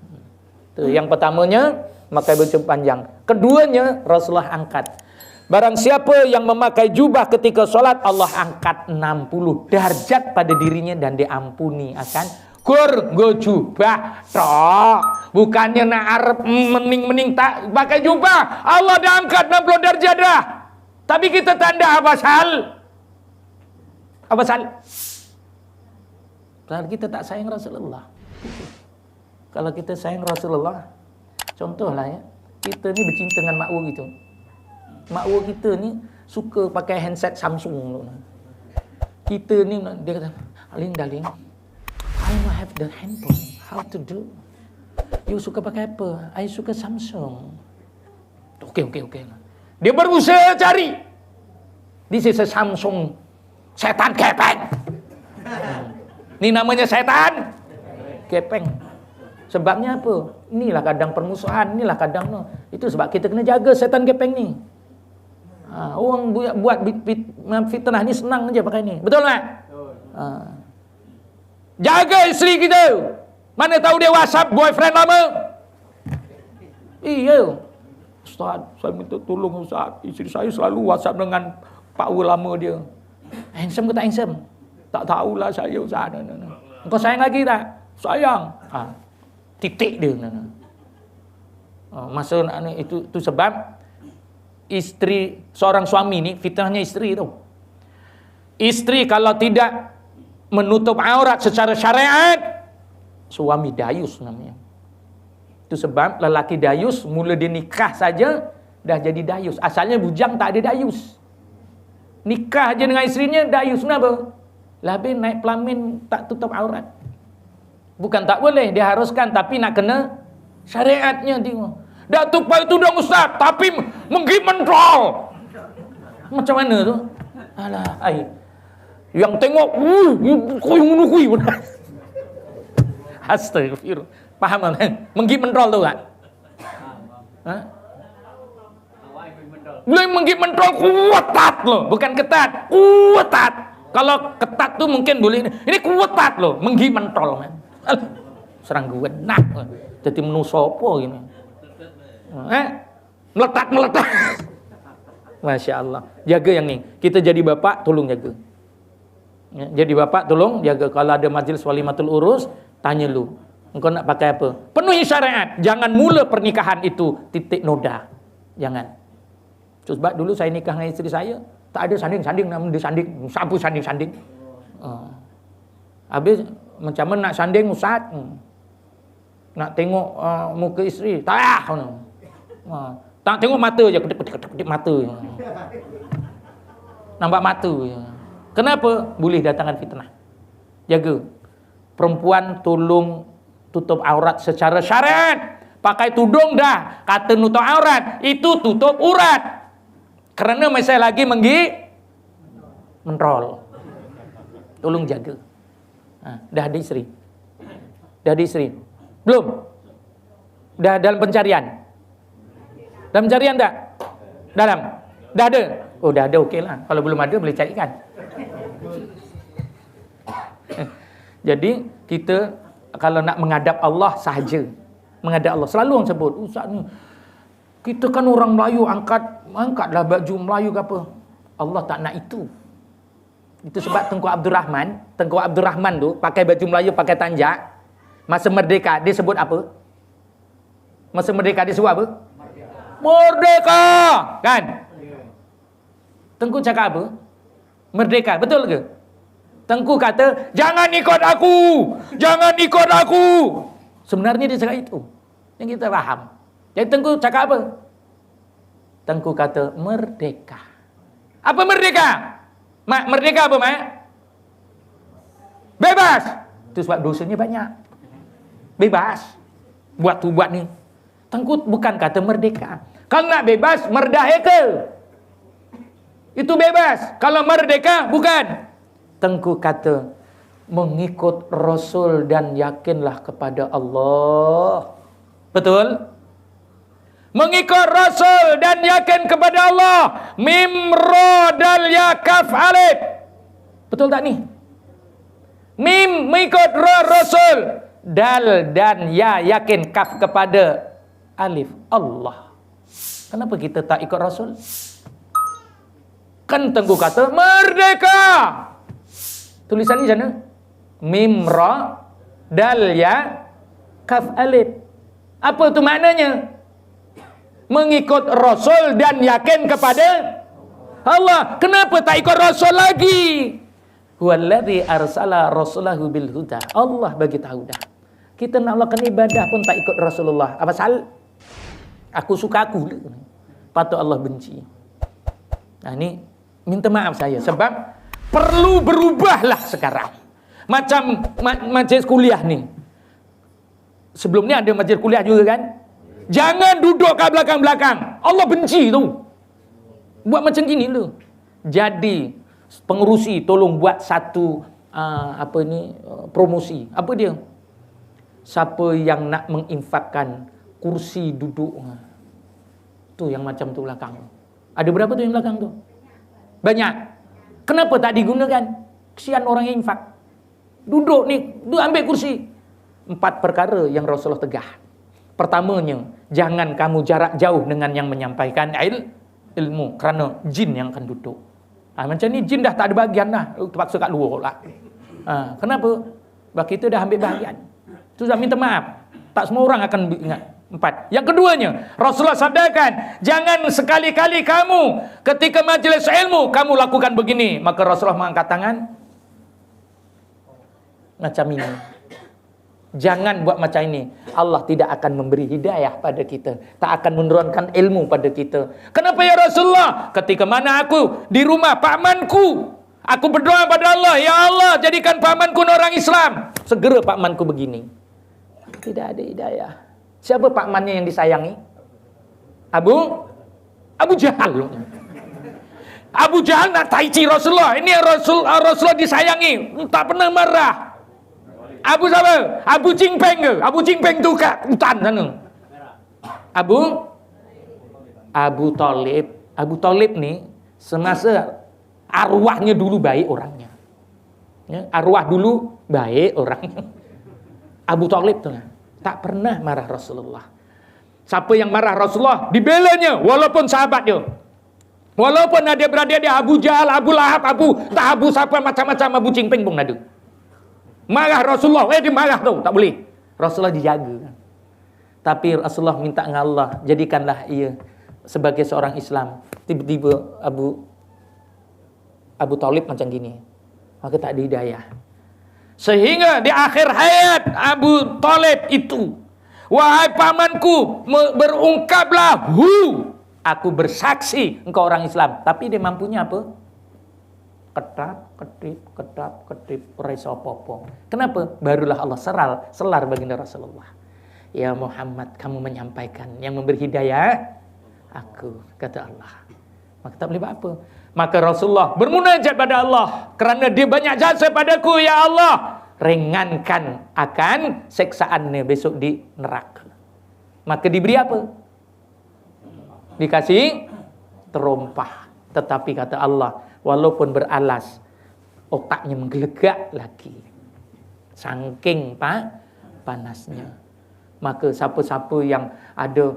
Tu yang pertamanya memakai baju panjang. Keduanya Rasulullah angkat. Barang siapa yang memakai jubah ketika solat, Allah angkat 60 darjat pada dirinya dan diampuni akan go jubah tok. Bukannya nak arep mening-mening tak pakai jubah, Allah dah angkat 60 darjat dah. Tapi kita tanda apa sal? Apa sal? Kalau kita tak sayang Rasulullah. Kalau kita sayang Rasulullah, contohlah ya, kita ni bercinta dengan makwa gitu. Makwa kita ni suka pakai handset Samsung. Kita ni dia kata, darling, I don't have the handphone. How to do? You suka pakai apa? I suka Samsung. Okay. Dia berusaha cari. This is a Samsung. Setan kepeng. Ini namanya setan kepeng. Sebabnya apa? Inilah kadang permusuhan, inilah kadang no. Itu sebab kita kena jaga setan kepeng ni. Orang buat fitnah ni senang aja pakai ni. Betul tak? Jaga isteri kita. Mana tahu dia WhatsApp boyfriend lama. Iya. Ustaz, saya minta tolong Ustaz. Isteri saya selalu WhatsApp dengan pak lama dia. Handsome ke tak handsome? Tak tahulah saya Ustaz. Engkau sayang lagi tak? Sayang. Titik dia. Masa itu sebab isteri, seorang suami ni fitnahnya isteri tu. Isteri kalau tidak menutup aurat secara syariat, suami dayus namanya. Itu sebab lelaki dayus mula dia nikah saja dah jadi dayus. Asalnya bujang tak ada dayus. Nikah je dengan isterinya dayus. Kenapa? Habis naik pelamin tak tutup aurat. Bukan tak boleh, dia haruskan, tapi nak kena syariatnya tengok. Dah tupai itu dong Ustaz, tapi menggigit mentol. Macam mana tu? Alah, yang tengok, kui pun. Astagfirullah. Faham kan? Menggigit mentol tu kan? Boleh menggigit mentol kuat loh, bukan ketat, kuat. Kalau ketat tu mungkin boleh. Ini kuat loh, menggigit mentol kan. Serang gue nak. Jadi menu sopo gini. Meletak. Masya Allah. Jaga yang ni. Kita jadi bapak, tolong jaga. Jadi bapak, tolong jaga. Kalau ada majlis walimatul urus, tanya lu. Engkau nak pakai apa? Penuhi syariat. Jangan mula pernikahan itu titik noda. Jangan. Sebab dulu saya nikah dengan isteri saya, Tak ada sanding-sanding, nama dia sanding. Siapa sanding-sanding? Habis macam mana nak sanding Ustaz? Nak tengok muka isteri. Tak tak tengok mata je, kedip-kedip mata je. Nampak mata je. Kenapa? Boleh datangkan fitnah. Jaga. Perempuan tolong tutup aurat secara syariat. Pakai tudung dah, kata nutup aurat, itu tutup urat. Kerana masih lagi menrol. Tolong jaga. Dah ada isteri? Dah ada isteri? Belum? Dah dalam pencarian? Dalam pencarian tak? Dalam? Dah ada? Oh dah ada, okey lah. Kalau belum ada boleh carikan. Jadi kita kalau nak menghadap Allah sahaja. Menghadap Allah. Selalu orang sebut, Ustaz ni, kita kan orang Melayu, angkatlah baju Melayu ke apa. Allah tak nak itu. Itu sebab Tengku Abdul Rahman tu pakai baju Melayu, pakai tanjak. Masa merdeka dia sebut apa? Masa merdeka dia sebut apa? Merdeka, kan? Tengku cakap apa? Merdeka, betul ke? Tengku kata, jangan ikut aku, jangan ikut aku. Sebenarnya dia cakap itu. Yang kita faham. Jadi Tengku cakap apa? Tengku kata merdeka. Apa merdeka? Mak, merdeka apa, Mak? Bebas. Itu sebab dosanya banyak. Bebas. Buat tu buat ni. Tengku bukan kata merdeka. Kalau nak bebas, merdeka. Itu bebas. Kalau merdeka, bukan. Tengku kata mengikut Rasul dan yakinlah kepada Allah. Betul? Mengikut Rasul dan yakin kepada Allah. Mim ra dal ya kaf alif. Betul tak ni? Mim mengikut Rasul, dal dan ya yakin kaf kepada alif Allah. Kenapa kita tak ikut Rasul? Kan Tengku kata merdeka. Tulisan ni sana. Mim ra dal ya kaf alif. Apa tu maknanya? Mengikut Rasul dan yakin kepada Allah. Kenapa tak ikut Rasul lagi? Huwallazi arsala rasulahu bil huda. Allah bagi tahu dah. Kita nak melakukan ibadah pun tak ikut Rasulullah. Apa pasal? Aku suka aku. Patut Allah benci. Nah ni minta maaf saya sebab perlu berubahlah sekarang. Macam majlis kuliah ni. Sebelum ni ada majlis kuliah juga kan? Jangan duduk kat belakang-belakang. Allah benci tu. Buat macam gini tu. Jadi pengerusi tolong buat satu promosi. Apa dia? Siapa yang nak menginfakkan kursi duduk. Tu yang macam tu belakang. Ada berapa tu yang belakang tu? Banyak. Kenapa tak digunakan? Kesian orang yang infak. Duduk ni, ambil kursi. 4 perkara yang Rasulullah tegah. Pertamanya, jangan kamu jarak jauh dengan yang menyampaikan ilmu. Kerana jin yang akan duduk. Macam ni jin dah tak ada bahagian dah. Terpaksa kat luar lah. Kenapa? Sebab kita dah ambil bahagian. Itu dah minta maaf. Tak semua orang akan ingat. 4. Yang keduanya, Rasulullah sabdakan, jangan sekali-kali kamu ketika majlis ilmu, kamu lakukan begini. Maka Rasulullah mengangkat tangan. Macam ini. Jangan buat macam ini. Allah tidak akan memberi hidayah pada kita. Tak akan menurunkan ilmu pada kita. Kenapa ya Rasulullah? Ketika mana aku di rumah pakmanku, aku berdoa pada Allah, ya Allah jadikan pakmanku orang Islam. Segera pakmanku begini. Tidak ada hidayah. Siapa pakmannya yang disayangi? Abu Jahal. Abu Jahal nak taici Rasulullah. Ini Rasulullah disayangi. Tak pernah marah. Abu siapa? Abu Jingpeng ke? Abu Jingpeng tu kat hutan sana. Abu Talib. Abu Talib ni semasa arwahnya dulu baik orangnya. Ya, arwah dulu baik orangnya. Abu Talib tu tak pernah marah Rasulullah. Siapa yang marah Rasulullah dibelanya walaupun sahabat dia. Walaupun ada beradik dia Abu Jahal, Abu Lahab, Abu siapa macam-macam Abu Jingpeng pun ada. Marah Rasulullah, dia marah tu, tak boleh. Rasulullah dijaga. Tapi Rasulullah minta dengan Allah, jadikanlah ia sebagai seorang Islam. Tiba-tiba Abu Abu Thalib macam gini, maka tak ada hidayah. Sehingga di akhir hayat Abu Thalib itu, wahai pamanku, berungkaplah aku bersaksi engkau orang Islam. Tapi dia mampunya apa? Ketap ketip reso popo. Kenapa? Barulah Allah selar baginda Rasulullah. Ya Muhammad, kamu menyampaikan, yang memberi hidayah aku, kata Allah. Maka tak boleh buat apa. Maka Rasulullah bermunajat pada Allah, kerana dia banyak jasa padaku, ya Allah, ringankan akan seksaannya besok di neraka. Maka diberi apa? Dikasih terompah. Tetapi kata Allah, walaupun beralas, otaknya menggelegak lagi, saking panasnya. Maka siapa-siapa yang ada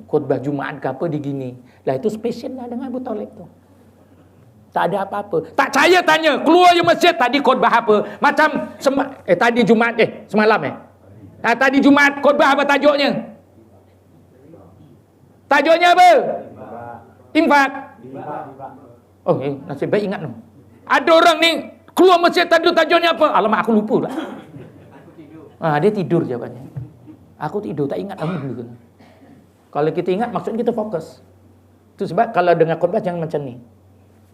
khutbah Jumaat ke apa digini, lah itu spesial lah dengan Abu Thalib tu. Tak ada apa-apa. Tak percaya tanya, keluar je masjid, tadi khutbah apa? Macam tadi Jumaat semalam tadi Jumaat khutbah apa tajuknya? Tajuknya apa? Infak. Oh, nasib baik ingat tu. Ada orang ni keluar masjid tadi tajuknya apa? Alamak, aku lupa lah. Aku tidur. Dia tidur jawabannya. Aku tidur, tak ingat kamu dulu. Kalau kita ingat, maksudnya kita fokus. Itu sebab kalau dengar khutbah jangan macam ni.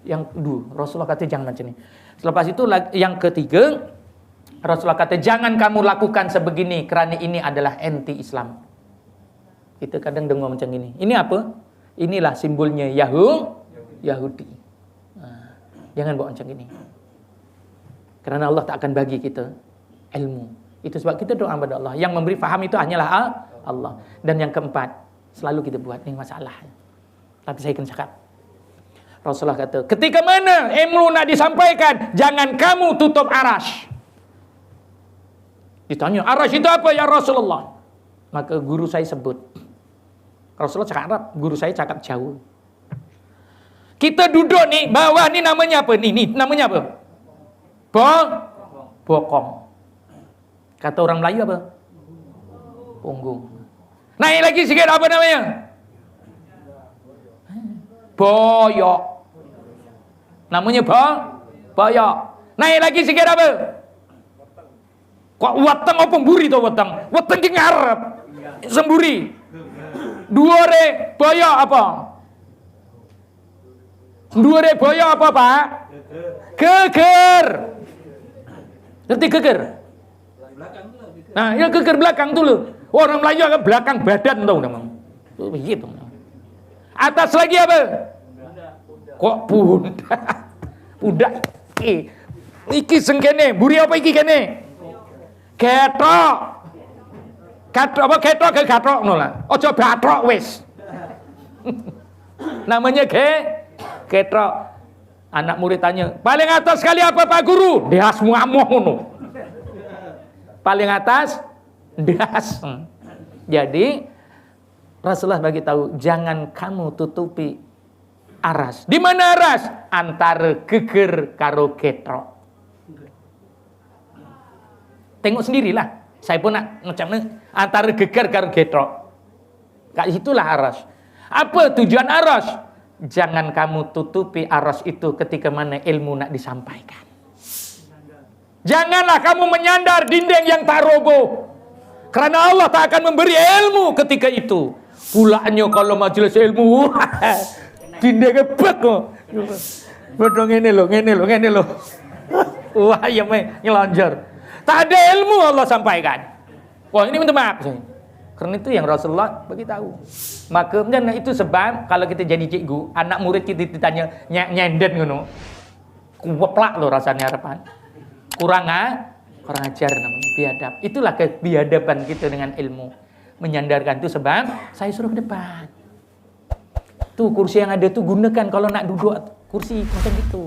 Yang dua, Rasulullah kata jangan macam ni. Selepas itu yang ketiga, Rasulullah kata jangan kamu lakukan sebegini kerana ini adalah anti-Islam. Kita kadang dengar macam ini. Ini apa? Inilah simbolnya Yahudi. Jangan buat macam ini. Kerana Allah tak akan bagi kita ilmu. Itu sebab kita doa kepada Allah. Yang memberi faham itu hanyalah Allah. Dan yang keempat, selalu kita buat, ini masalah. Tapi saya akan cakap. Rasulullah kata, ketika mana ilmu nak disampaikan, jangan kamu tutup arash. Ditanya, arash itu apa ya Rasulullah? Maka guru saya sebut. Rasulullah cakap Arab, guru saya cakap Jawa. Kita duduk ni, bawah ni namanya apa? Ni namanya apa? Bokong. Kata orang Melayu apa? Punggung. Naik lagi sikit apa namanya? Boyok. Namanya boyok. Naik lagi sikit apa? Kok watang apa buri tu watang? Watang ke ngarep. Semburi. Dua re boyok apa? Dua re boyok apa, Pak? Geger. Ngerti geger? Nah, ya geger belakang dulu. Orang Melayu agak belakang badan tau namanya. Begitu. Atas lagi apa? Kok pundak? Pundak. Iki sengkene, buri apa iki kene? Ketok. Katok apa ketok ke katok ngono lah. Aja batrok wis. Namanya ketok. Anak murid tanya, paling atas sekali apa Pak Guru? Deas muamoh ngono. Paling atas das. Jadi Rasulullah bagi tahu, jangan kamu tutupi aras. Di mana aras? Antara geger karo ketrok. Tengok sendirilah. Saya pun nak macam ni, antara geger karo ketrok. Kat situlah aras. Apa tujuan aras? Jangan kamu tutupi aras itu ketika mana ilmu nak disampaikan. Janganlah kamu menyandar dinding yang tak roboh. Kerana Allah tak akan memberi ilmu ketika itu. Pulaknya kalau majelis ilmu, dinding gebek kok. Betul ngene lo. Wah, ya nyelonjor. Tak ada ilmu Allah sampaikan. Wah, ini minta maaf saya. Kerana itu yang Rasulullah bagi tahu. Maka dan itu sebab kalau kita jadi cikgu, anak murid kita ditanya nyenden ngono. Kuweplak lo rasanya harapan. Kurang ajar namanya, biadab. Itulah kebiadaban kita dengan ilmu. Menyandarkan itu sebab saya suruh ke depan. Tuh kursi yang ada tuh gunakan kalau nak duduk kursi macam itu.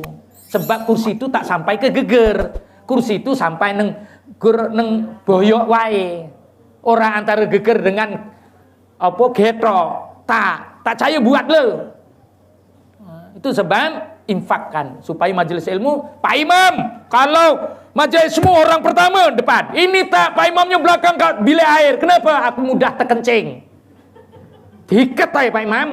Sebab kursi itu tak sampai ke geger. Kursi itu sampai neng boyok wae. Orang antara geger dengan apa getrok. Tak saya buat lo. Itu sebab infakkan supaya majelis ilmu. Pak Imam, kalau majelis semua orang pertama depan, ini tak Pak Imamnya belakang kat bilik air. Kenapa? Aku mudah terkencing. Diikat aja Pak Imam.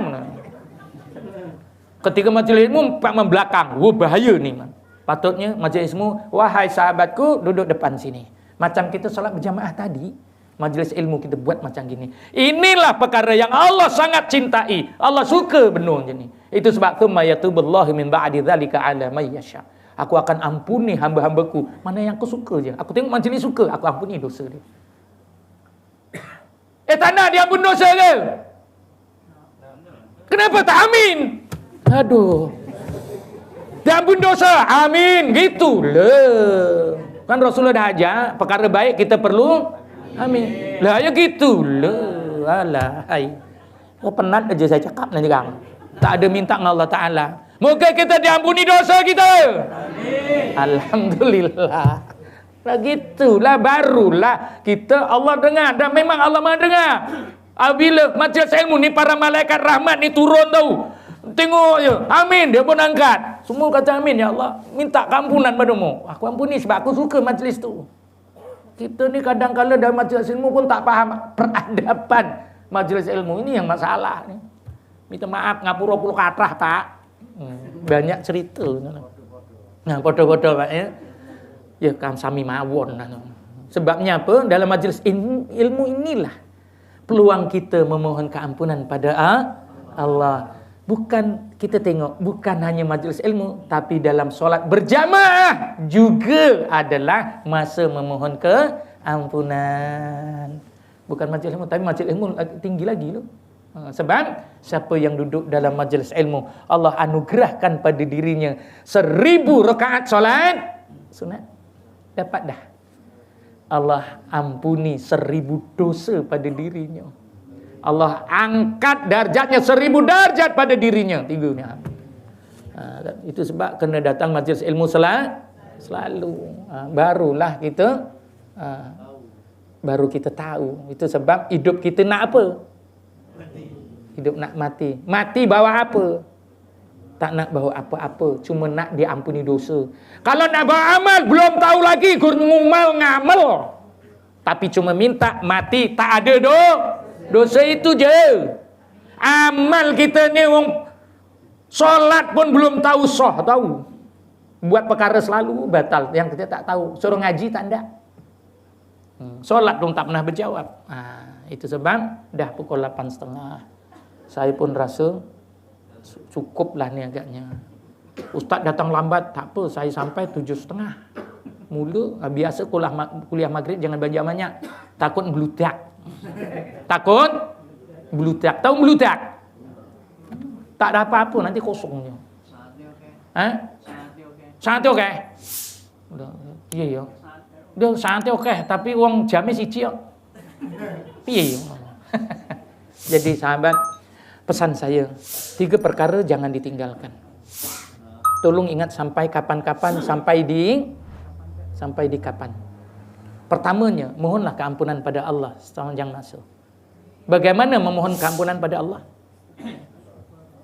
Ketika majlis ilmu membelakang, bahaya nih man. Patutnya majlis ilmu, wahai sahabatku duduk depan sini. Macam kita salat berjamaah tadi, majlis ilmu kita buat macam gini. Inilah perkara yang Allah sangat cintai. Allah suka benar macam ni. Itu sebab tsumma yatubullahi min ba'di dzalika 'ala may yasha. Aku akan ampuni hamba-hambaku mana yang aku suka je. Aku tengok majlis suka, aku ampuni dosa dia. Tak nak dia ampun dosa ke? Kenapa tak amin? Aduh. Dia ampun dosa, amin. Gitulah. Kan Rasulullah dah ajar, perkara baik kita perlu amin. Lah ya gitulah. Alah, hai. Penat aja saya cakap nanti kang. Tak ada minta dengan Allah Ta'ala. Moga kita diampuni dosa kita. Amin. Alhamdulillah. Lah gitulah, barulah kita Allah dengar. Dan memang Allah Maha dengar. Apabila majlis ilmu ni para malaikat rahmat ni turun tahu. Tengok je, amin, dia pun angkat. Semua kata amin, ya Allah, minta keampunan padamu. Aku ampuni sebab aku suka majlis tu. Kita ni kadang-kadang dalam majlis ilmu pun tak faham peradaban majlis ilmu. Ini yang masalah ni. Minta maaf, ngapura puluh katrah tak. Banyak cerita. Nah, bodoh-bodoh Pak ya. Ya kan sami mawon. Sebabnya apa? Dalam majlis ilmu inilah peluang kita memohon keampunan pada Allah. Bukan kita tengok, bukan hanya majlis ilmu, tapi dalam solat berjamaah juga adalah masa memohon keampunan. Bukan majlis ilmu, tapi majlis ilmu tinggi lagi loh. Sebab siapa yang duduk dalam majlis ilmu, Allah anugerahkan pada dirinya 1000 rakaat solat sunat. Dapat dah. Allah ampuni 1000 dosa pada dirinya. Allah angkat darjatnya 1000 darjat pada dirinya. 3 ni. Itu sebab kena datang majlis ilmu selalu. Barulah kita baru kita tahu. Itu sebab hidup kita nak apa? Hidup nak mati. Mati bawa apa? Tak nak bawa apa-apa. Cuma nak diampuni dosa. Kalau nak bawa amal, belum tahu lagi ngumal ngamal. Tapi cuma minta mati tak ada dosa itu je. Amal kita ni orang solat pun belum tahu sah tahu. Buat perkara selalu batal yang kita tak tahu. Suruh ngaji tak ada. Solat pun tak pernah berjawab. Itu sebab dah pukul 8.30. Saya pun rasa cukuplah ni agaknya. Ustaz datang lambat tak apa, saya sampai 7.30. Mula biasa kuliah maghrib jangan banyak-banyak. Takut melutak. Takut melutak. Tahu melutak? Tak ada apa-apa nanti kosongnya. Santai okey. Iya ya. Dia santai okey, tapi uang jamis siji kok. Piye yo. Jadi sahabat, pesan saya 3 perkara jangan ditinggalkan. Tolong ingat sampai kapan-kapan, sampai di kapan. Pertamanya, mohonlah keampunan pada Allah sepanjang masa. Bagaimana memohon keampunan pada Allah?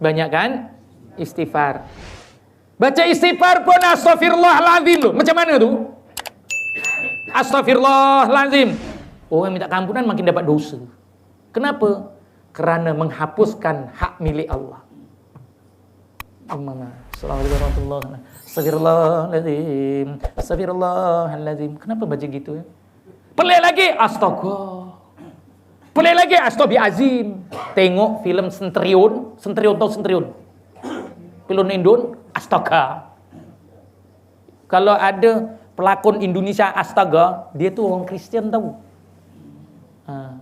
Banyak kan? Istighfar. Baca istighfar pun astaghfirullahaladzim loh. Macam mana tu? Astaghfirullahaladzim. Orang minta keampunan makin dapat dosa. Kenapa? Kerana menghapuskan hak milik Allah. Assalamualaikum. Astagfirullahaladzim. Astagfirullahaladzim. Kenapa baca gitu ya? Pelik lagi, astaga. Pelik lagi, astagfirullahaladzim. Tengok filem Sentrion. Sentrion tahu Sentrion? Film Indon, astaga. Kalau ada pelakon Indonesia astaga, dia tu orang Kristian tahu.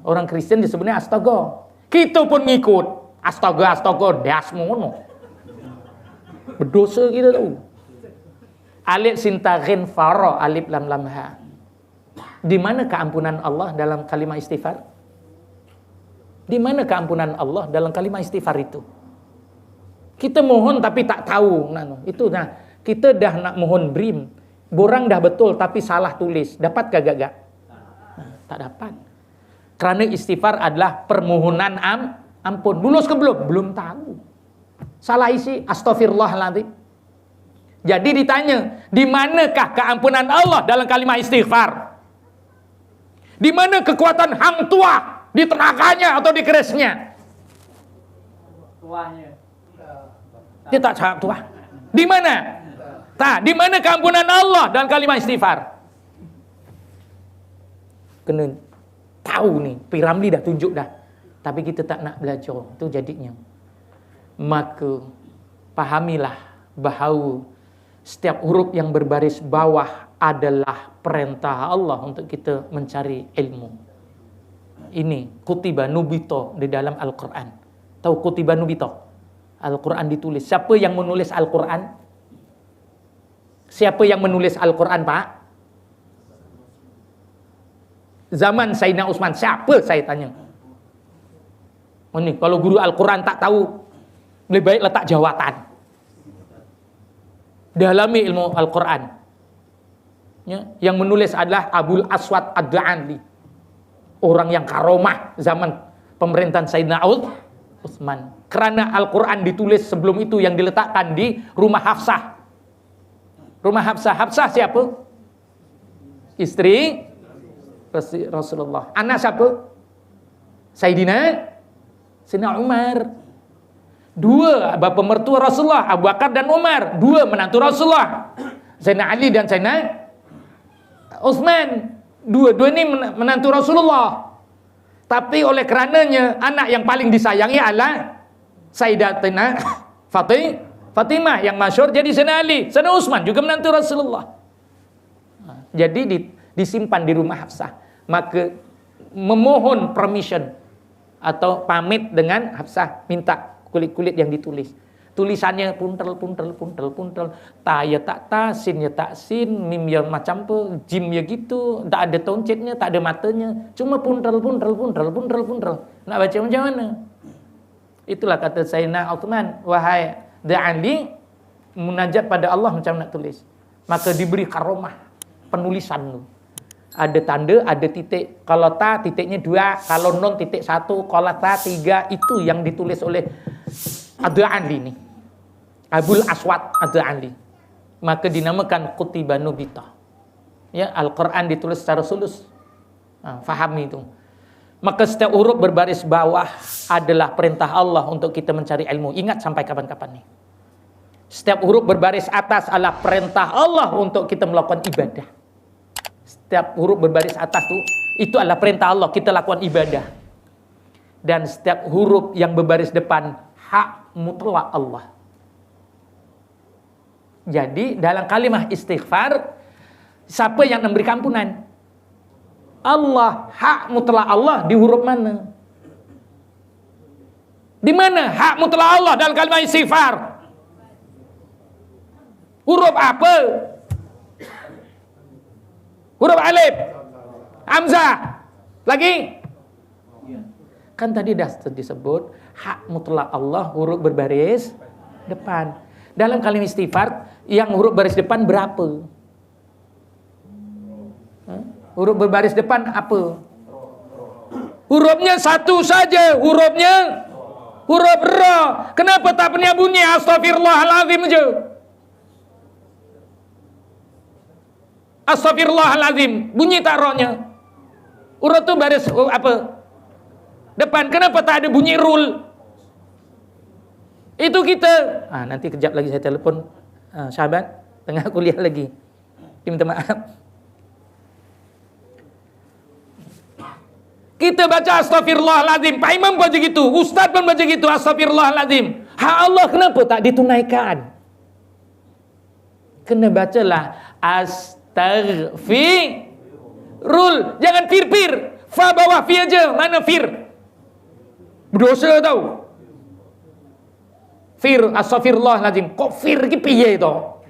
Orang Kristian disebutnya astaga. Kita pun ngikut. Astaga, das mono. Berdosa kita tahu. Alif sinta ghin fara, alif lam lam ha. Di mana keampunan Allah dalam kalimat istighfar? Di mana keampunan Allah dalam kalimat istighfar itu? Kita mohon tapi tak tahu. Itu kita dah nak mohon BRIM. Borang dah betul tapi salah tulis. Dapat gak? Tak dapat. Kerana istighfar adalah permohonan ampun. Lulus ke belum? Belum tahu. Salah isi astaghfirullahaladzim. Jadi ditanya, di manakah keampunan Allah dalam kalimat istighfar? Di mana kekuatan hang tua? Di tenaganya atau di kerisnya? Tuahnya. Dia tak cakap tu. Di mana? Tak, di mana keampunan Allah dalam kalimat istighfar? Kena tahu ni, P. Ramli dah tunjuk dah. Tapi kita tak nak belajar, tu jadinya. Maka pahamilah bahawa setiap huruf yang berbaris bawah adalah perintah Allah untuk kita mencari ilmu. Ini kutiba nubito di dalam Al-Quran. Tahu kutiba nubito? Al-Quran ditulis. Siapa yang menulis Al-Quran? Siapa yang menulis Al-Quran, Pak? Zaman Sayyidina Utsman. Siapa, saya tanya? Oh ni, kalau guru Al-Quran tak tahu, lebih baik letak jawatan. Dalami ilmu Al-Quran. Ya, yang menulis adalah Abul Aswad Ad-Du'ali. Orang yang karomah zaman pemerintahan Sayyidina Utsman. Kerana Al-Quran ditulis sebelum itu yang diletakkan di rumah Hafsah. Rumah Hafsah. Hafsah siapa? Isteri Rasulullah. Anak siapa? Sayyidina Umar. Dua bapa mertua Rasulullah, Abu Bakar dan Umar. Dua menantu Rasulullah, Sayyidina Ali dan Sayyidina Utsman. Dua-dua ini menantu Rasulullah. Tapi oleh kerananya anak yang paling disayangi adalah Sayyidatina Fatimah yang masyhur jadi Sayyidina Ali. Sayyidina Utsman juga menantu Rasulullah. Jadi disimpan di rumah Hafsah. Maka memohon permission atau pamit dengan Hafsah, minta kulit-kulit yang ditulis. Tulisannya puntel. Ta ya tak ta, sin ya tak sin, mim ya macam apa, jim ya gitu, tak ada toncetnya, tak ada matanya, cuma puntel. Nak baca macam mana? Itulah kata Sayyidina Utsman, wahai da'ali, munajat pada Allah macam nak tulis. Maka diberi karomah penulisan tu. Ada tanda, ada titik. Kalau ta titiknya 2, kalau non titik 1, kalau ta 3. Itu yang ditulis oleh Ad-Du'ali ni, Abul Aswad Ad-Du'ali. Maka dinamakan kutiba nubita. Ya, Al-Quran ditulis secara sulus. Fahami itu. Maka setiap huruf berbaris bawah adalah perintah Allah untuk kita mencari ilmu. Ingat sampai kapan-kapan nih. Setiap huruf berbaris atas adalah perintah Allah untuk kita melakukan ibadah. Setiap huruf berbaris atas itu adalah perintah Allah, kita lakukan ibadah. Dan setiap huruf yang berbaris depan hak mutlak Allah. Jadi dalam kalimah istighfar, siapa yang memberi ampunan? Allah. Hak mutlak Allah di huruf mana? Di mana hak mutlak Allah dalam kalimah istighfar? Huruf apa? Huruf alif, hamzah, lagi? Kan tadi dah disebut hak mutlak Allah huruf berbaris depan. Dalam kalimat istighfar yang huruf baris depan berapa? Huruf berbaris depan apa? Hurufnya satu saja, hurufnya huruf ra. Kenapa tak pernah bunyi astaghfirullahalazim aja? Astaghfirullahalazim, bunyi tak ra-nya? Huruf tu baris apa? Depan. Kenapa tak ada bunyi rul? Itu kita. Nanti kejap lagi saya telefon sahabat tengah kuliah lagi. Dia minta maaf. Kita baca astaghfirullahalazim. Pak Imam baca gitu, ustaz pun baca gitu, astaghfirullahalazim. Hak Allah kenapa tak ditunaikan? Kena bacalah astaghfirul. Jangan fir. Fa bawah fi aja. Mana fir? Berdosa tau. Fir, astaghfirullahalazim. Kok fir ki piye to?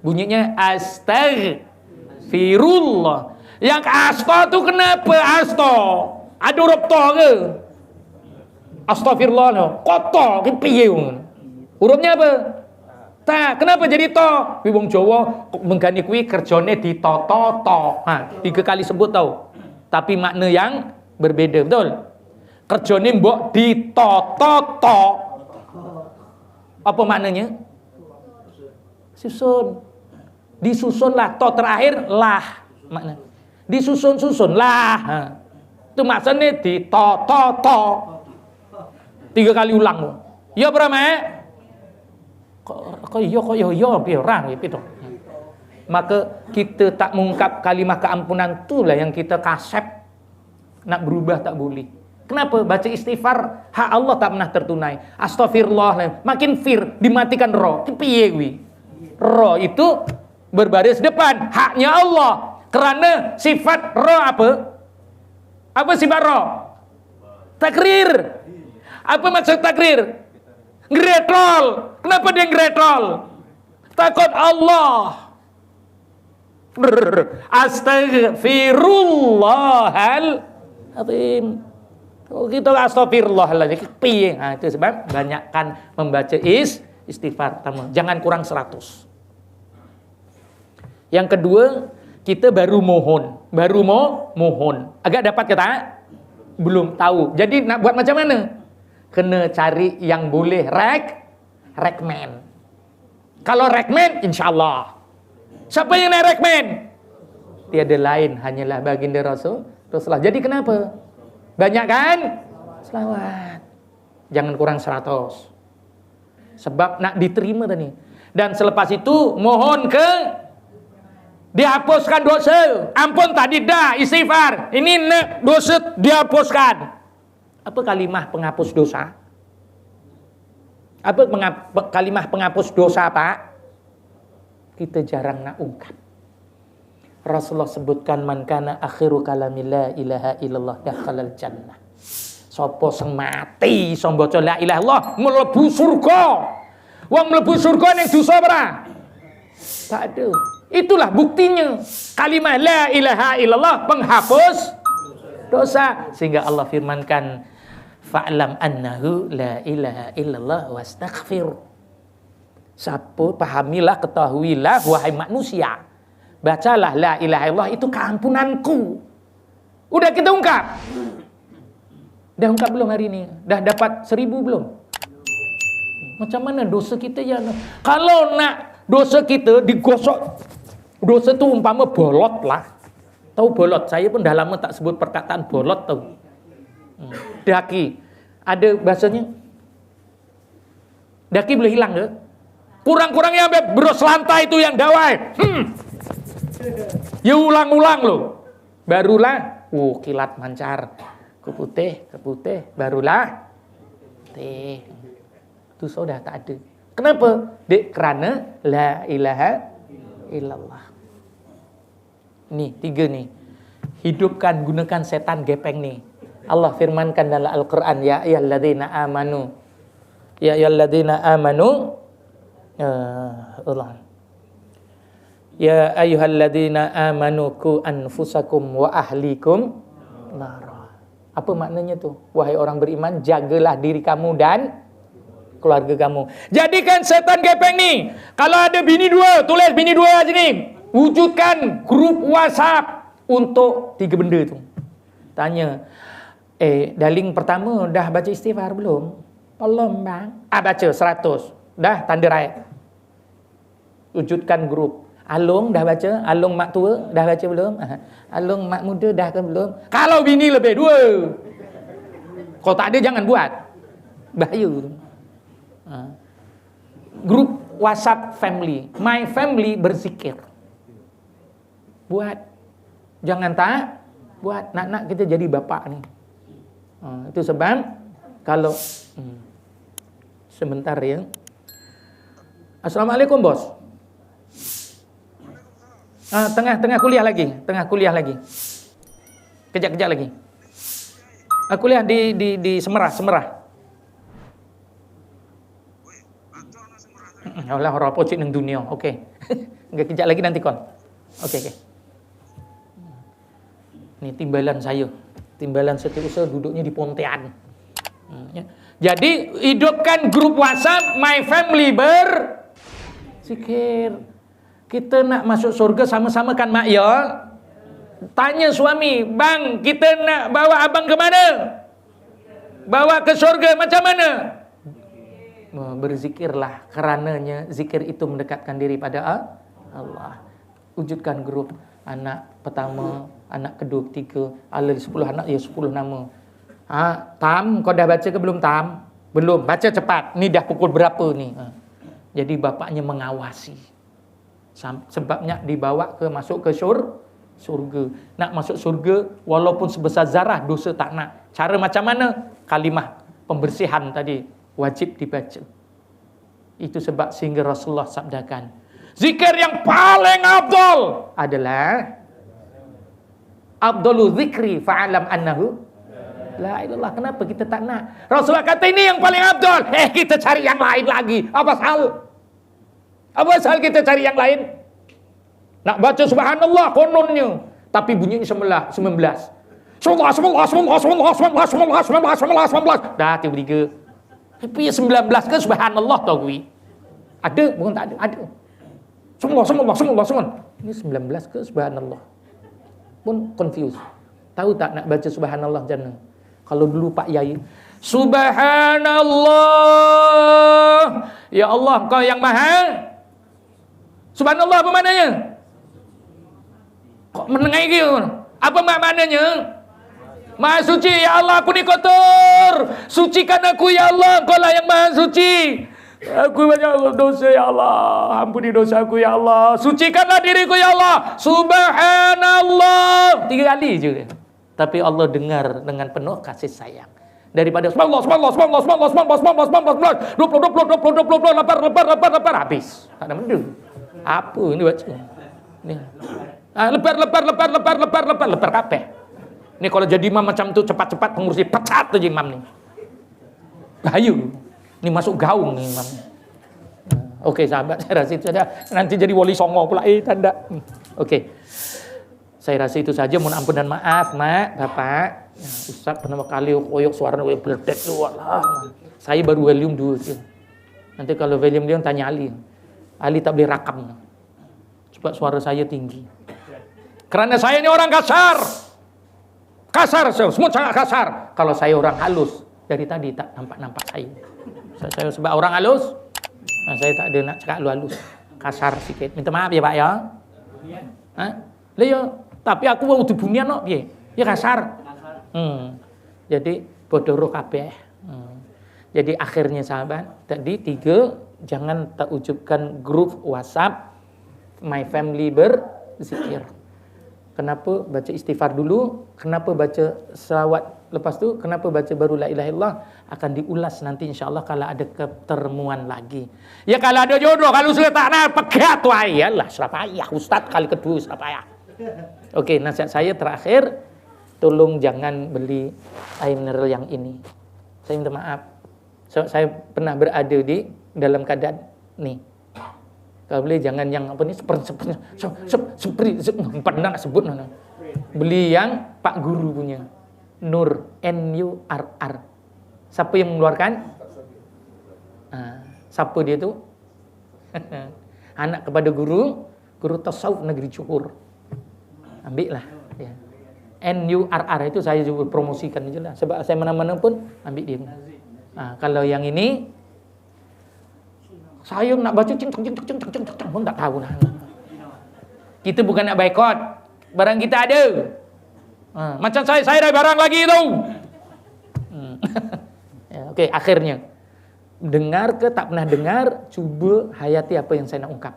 Bunyinya astaghfirullah. Yang asta tu kenapa asta? Ada huruf ta ke? Astaghfirullah. Kok ta ki piye? Hurufnya apa? Ta. Kenapa jadi ta? Wong Jawa menggani kuwi kerjane ditoto-to. 3 kali sebut tau. Tapi makna yang berbeda, betul? Kerjane mbok ditoto-to. Apa maknanya? Susun. Disusunlah, to terakhir lah makna. Disusun-susunlah. Itu maksudnya ditoto-to. 3 kali ulang. Ya berapa? Kok yo orang gitu. Maka kita tak mengungkap kalimah keampunan itulah yang kita kasep. Nak berubah tak boleh. Kenapa? Baca istighfar, hak Allah tak pernah tertunai. Astagfirullah, makin fir, dimatikan roh. Piye kuwi? Roh itu berbaris depan, haknya Allah. Kerana sifat roh apa? Apa sifat roh? Takrir. Apa maksud takrir? Ngretrol. Kenapa dia ngretrol? Takut Allah. Astaghfirullahaladzim. Oh, kita astagfirullahaladzim. Piye? Nah, itu sebab banyakkan membaca istighfar. Jangan kurang 100. Yang kedua, kita baru mohon. Mohon. Agak dapat kata? Belum tahu. Jadi nak buat macam mana? Kena cari yang boleh recommend. Kalau recommend, insyaAllah. Siapa yang nak recommend? Tiada lain, hanyalah baginda Rasulullah. Jadi kenapa? Banyak kan? Selawat. Jangan kurang 100. Sebab nak diterima tadi. Dan selepas itu, mohon ke dihapuskan dosa. Ampun tadi dah istighfar. Ini nak dosa dihapuskan. Apa kalimah penghapus dosa? Apa kalimah penghapus dosa, Pak? Kita jarang nak ungkap. Rasulullah sebutkan man kana akhiru kalami la ilaha illallah dakhalal jannah. Sopo sing mati sing baca la ilaha illallah mlebu surga. Wong mlebu surga ning dosa ora? Tak ada. Itulah buktinya. Kalimah la ilaha illallah penghapus dosa. Sehingga Allah firmankan fa'lam annahu la ilaha illallah wastaghfir. Siapa pahamilah, ketahuilah wahai manusia. Bacalah la ilaha illallah itu keampunanku. Udah kita ungkap. Dah ungkap belum hari ini? Dah dapat 1000 belum? Macam mana dosa kita ya? Kalau nak dosa kita digosok, dosa tu umpama bolot lah. Tahu bolot? Saya pun dah lama tak sebut perkataan bolot tahu. Daki. Ada bahasanya. Daki boleh hilang ke? Kurang-kurangnya sampai bros lantai itu yang dawai. Ya ulang-ulang loh. Barulah, kilat mancar. Ke putih, barulah teh. Itu sudah tak ada. Kenapa? Kerana la ilaha illallah. Nih, 3 nih. Hidupkan, gunakan setan gepeng nih. Allah firmankan dalam Al-Quran, ya ayyuhalladzina amanu. Ya ayyuhalladzina amanu. Ya ayyuhalladzina amanu ku anfusakum wa ahlikum nara. Apa maknanya tu? Wahai orang beriman, jagalah diri kamu dan keluarga kamu. Jadikan setan gepeng nih. Kalau ada bini 2, tulis bini 2 sini. Wujudkan grup WhatsApp untuk 3 benda tu. Tanya, darling pertama dah baca istighfar belum? Belum bang. Baca 100. Dah tanda right. Wujudkan grup. Alung dah baca? Alung mak tua dah baca belum? Alung mak muda dah ke belum? Kalau bini lebih 2. Kalau tak ada jangan buat. Bahaya tu. Grup WhatsApp family. My family berzikir. Buat. Jangan tak buat. Nak kita jadi bapak ni. Itu sebab kalau sebentar ya. Assalamualaikum bos. Tengah kuliah lagi. Kejap lagi. Kuliah di Semerah. Allah ora pocik nang dunia. Okey. Enggak kejap lagi nanti kon. Okey. Ini timbalan saya. Timbalan setiausaha duduknya di Pontian. Jadi hidupkan grup WhatsApp My Family berzikir. Kita nak masuk surga sama-sama kan mak ya? Tanya suami, bang kita nak bawa abang ke mana? Bawa ke surga macam mana? Berzikirlah, karenanya zikir itu mendekatkan diri pada Allah. Wujudkan grup. Anak pertama, anak kedua, ketiga. Ada 10 anak, ya 10 nama. Tam, kau dah baca ke belum Tam? Belum, baca cepat. Ni dah pukul berapa ni? Jadi bapaknya mengawasi. Sebabnya dibawa masuk ke surga. Nak masuk surga walaupun sebesar zarah dosa tak nak. Cara macam mana? Kalimah pembersihan tadi wajib dibaca. Itu sebab sehingga Rasulullah sabdakan, zikir yang paling afdal adalah afdalu zikri fa'alam annahu la ilallah. Kenapa kita tak nak? Rasulullah kata ini yang paling afdal. Kita cari yang lain lagi. Apa sal kita cari yang lain? Nak baca subhanallah kononnya, tapi bunyinya 19. Sembilan belas. Dah 3. Tapi 19 ke subhanallah tau gue. Ada bukan tak ada? Ada. Semua. Ini 19 ke subhanallah. Pun confused. Tahu tak nak baca subhanallah macam mana? Kalau dulu Pak Yai, subhanallah, ya Allah Kau yang maha. Subhanallah apa maknanya? Kok menengai gitu? Apa maknanya? Maha suci, ya Allah aku ni kotor. Sucikan aku ya Allah, Kau lah yang maha suci. Aku banyak dosa ya Allah. Ampuni dosa aku ya Allah. Sucikanlah diriku ya Allah. Subhanallah. 3 kali juga. Tapi Allah dengar dengan penuh kasih sayang. Daripada 20 habis. Tak ada benda. Apa ini baca? Ni. Lebar kabeh. Ni kalau jadi imam macam tu cepat-cepat pengurusi pecat aja imam ni. Bahaya. Ni masuk gaung ni imam. Okey sahabat, saya rasa itu saja. Nanti jadi wali songo pula tanda. Okey. Saya rasa itu saja. Mohon ampun dan maaf, Mak, Bapak. Ustaz pertama kali koyok suara berdek tu walah. Saya baru volume 2. Nanti kalau volume dia tanya Ali. Ali tak boleh rakam. Sebab suara saya tinggi. Kerana saya ini orang kasar. Semua sangat kasar. Kalau saya orang halus, dari tadi tak nampak saya. Saya sebab orang halus, saya tak ada nak cakap halus. Kasar sikit. Minta maaf ya Pak ya. Ya. Tapi aku mau dibunian no piye? Ya kasar. Jadi bodoh kabeh. Jadi akhirnya sahabat, tadi 3, jangan tak ujubkan grup WhatsApp My Family berzikir. Kenapa baca istighfar dulu? Kenapa baca selawat lepas tu? Kenapa baca baru la ilaha illallah? Akan diulas nanti insya-Allah kalau ada ketemuan lagi. Ya kalau ada jodoh, kalau sudah tak nak pegat wae yalah, serapayah ustaz kali kedua serapayah. Okey, nasihat saya terakhir, tolong jangan beli air mineral yang ini. Saya minta maaf. Saya pernah berada di dalam keadaan ni. Kalau boleh jangan yang apa ni seperti pernah sebut mana. Beli yang Pak Guru punya. Nur NURR. Siapa yang mengeluarkan? Siapa dia tu? Anak kepada guru tasawuf negeri Johor. Ambil lah ya. NURR itu saya juga promosikan je lah. Sebab saya mana-mana pun ambil dia. Kalau yang ini saya nak baca cing pun tak tahu lah. Kita bukan nak boikot. Barang kita ada. Macam saya ada barang lagi tu. Ya, okey, akhirnya dengar ke tak pernah dengar, cuba hayati apa yang saya nak ungkap.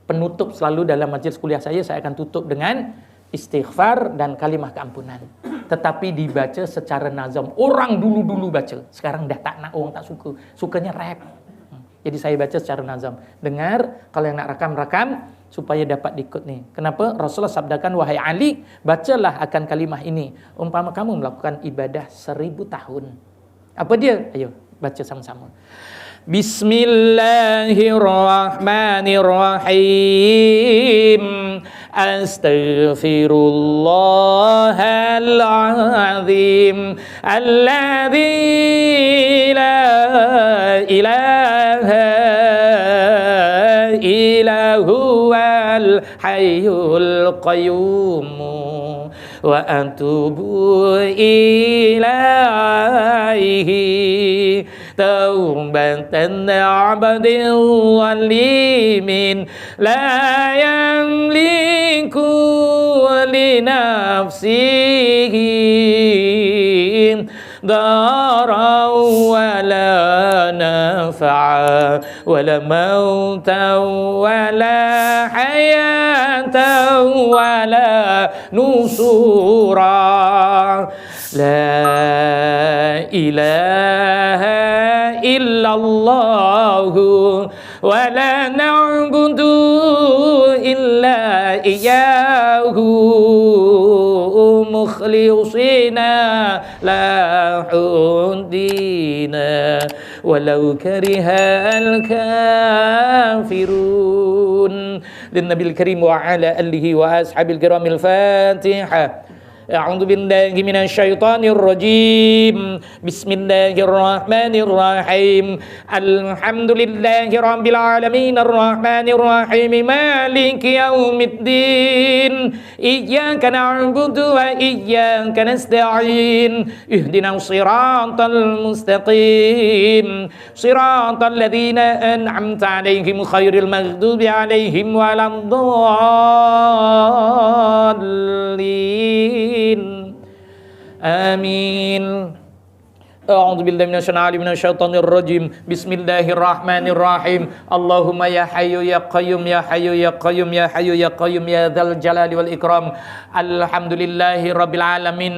Penutup selalu dalam majlis kuliah saya akan tutup dengan istighfar dan kalimah keampunan. Tetapi dibaca secara nazam. Orang dulu-dulu baca, sekarang dah tak nak, orang tak suka. Sukanya rap. Jadi saya baca secara nazam. Dengar, kalau yang nak rakam supaya dapat diikut ni. Kenapa? Rasulullah sabdakan, wahai Ali, bacalah akan kalimah ini. Umpama kamu melakukan ibadah 1000 tahun. Apa dia? Ayo, baca sama-sama. Bismillahirrahmanirrahim. Astaghfirullahalazim. Alladzi la ilaha illa huwal hayyul qayyum. Wa atubu ilaihi taubatan abdil walimin la yamliku li nafsihi dara wala naf'a شفاعة ولا موتا ولا حياة ولا نصورا لا إله إلا الله ولا نعبد إلا إياه مخلصين له الدين ولو كره الكافرون للنبي الكريم وعلى آله وأصحابه الكرام الفاتحة أعوذ بالله من الشيطان الرجيم بسم الله الرحمن الرحيم الحمد لله رب العالمين الرحمن الرحيم مالك يوم الدين إياك نعبد وإياك نستعين اهدنا الصراط المستقيم صراط الذين أنعمت عليهم خير المغضوب عليهم ولا الضالين آمين أعوذ بالله من الشيطان الرجيم بسم الله الرحمن الرحيم اللهم يا حي يا قيوم يا حي يا قيوم يا حي يا قيوم يا ذا الجلال والإكرام الحمد لله رب العالمين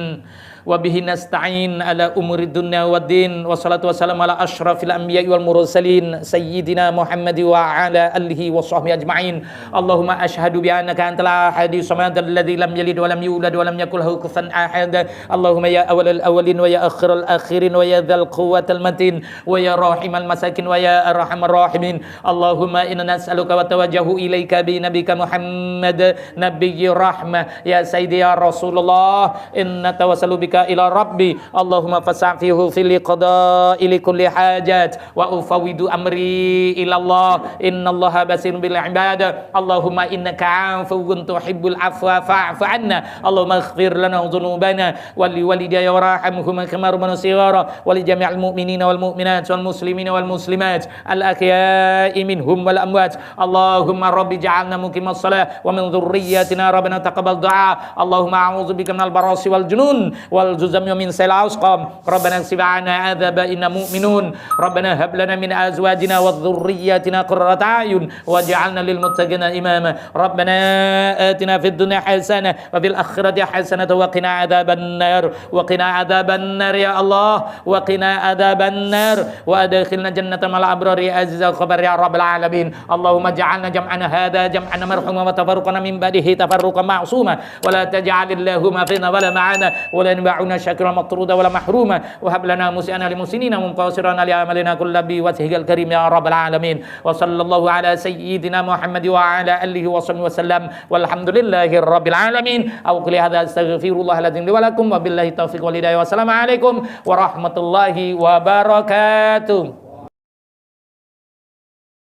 وبه نستعين على أمور الدنيا والدين والصلاة والسلام على أشرف الأنبياء والمرسلين سيدنا محمد وعلى آله وصحبه أجمعين اللهم أشهد بأنك أنت الأحد الصمد الذي لم يلد ولم يولد ولم يكن له كفوا أحد اللهم يا أول الأولين ويا آخر الآخرين ويا ذا القوة المتين ويا راحم المساكين ويا أرحم الراحمين اللهم إنا نسألك وتوجه إليك بنبيك محمد نبي الرحمة يا سيدي يا رسول الله إن توسل بك إلى ربي اللهم فسعفيه في القضاء لكل حاجات وأفوض أمري إلى الله إن الله بصير بالعباد اللهم إنك عفو تحب العفو فاعف عنا اللهم اغفر لنا ذنوبنا ولوالدي وارحمهما كما ربنا صغارا ولجميع المؤمنين والمؤمنات والمسلمين والمسلمات الأحياء منهم والأموات اللهم رب اجعلنا مقيم الصلاة ومن ذرياتنا ربنا تقبل دعاء اللهم أعوذ بك من البراس والجنون والجزم ومن سيل الأسقام ربنا اكشف عنا عذاب إنا مؤمنون ربنا هب لنا من أزواجنا وذرياتنا قرة أعين واجعلنا للمتقين إماما ربنا آتنا في الدنيا حسنة وفي الآخرة حسنة وقنا عذاب النار وقنا عذاب النار يا الله وقنا عذاب النار وأدخلنا جنة مع الأبرار يا عزيز الخبر يا رب العالمين اللهم اجعلنا جمعنا هذا جمعنا مرحوما وتفرقنا من بعده تفرقا معصوما ولا تجعل اللهم فينا ولا معنا ولا ينبعنا شاكرا مطرودا ولا محروما وهب لنا مسيئنا لمسنين ومقاصرنا لعملنا كل بوجهك الكريم يا رب العالمين وصلى الله على سيدنا محمد وعلى آله وصحبه وسلم والحمد لله رب العالمين أقول هذا أستغفر الله العظيم لي ولكم وبالله التوفيق والهداية والسلام عليكم ورحمة الله وبركاته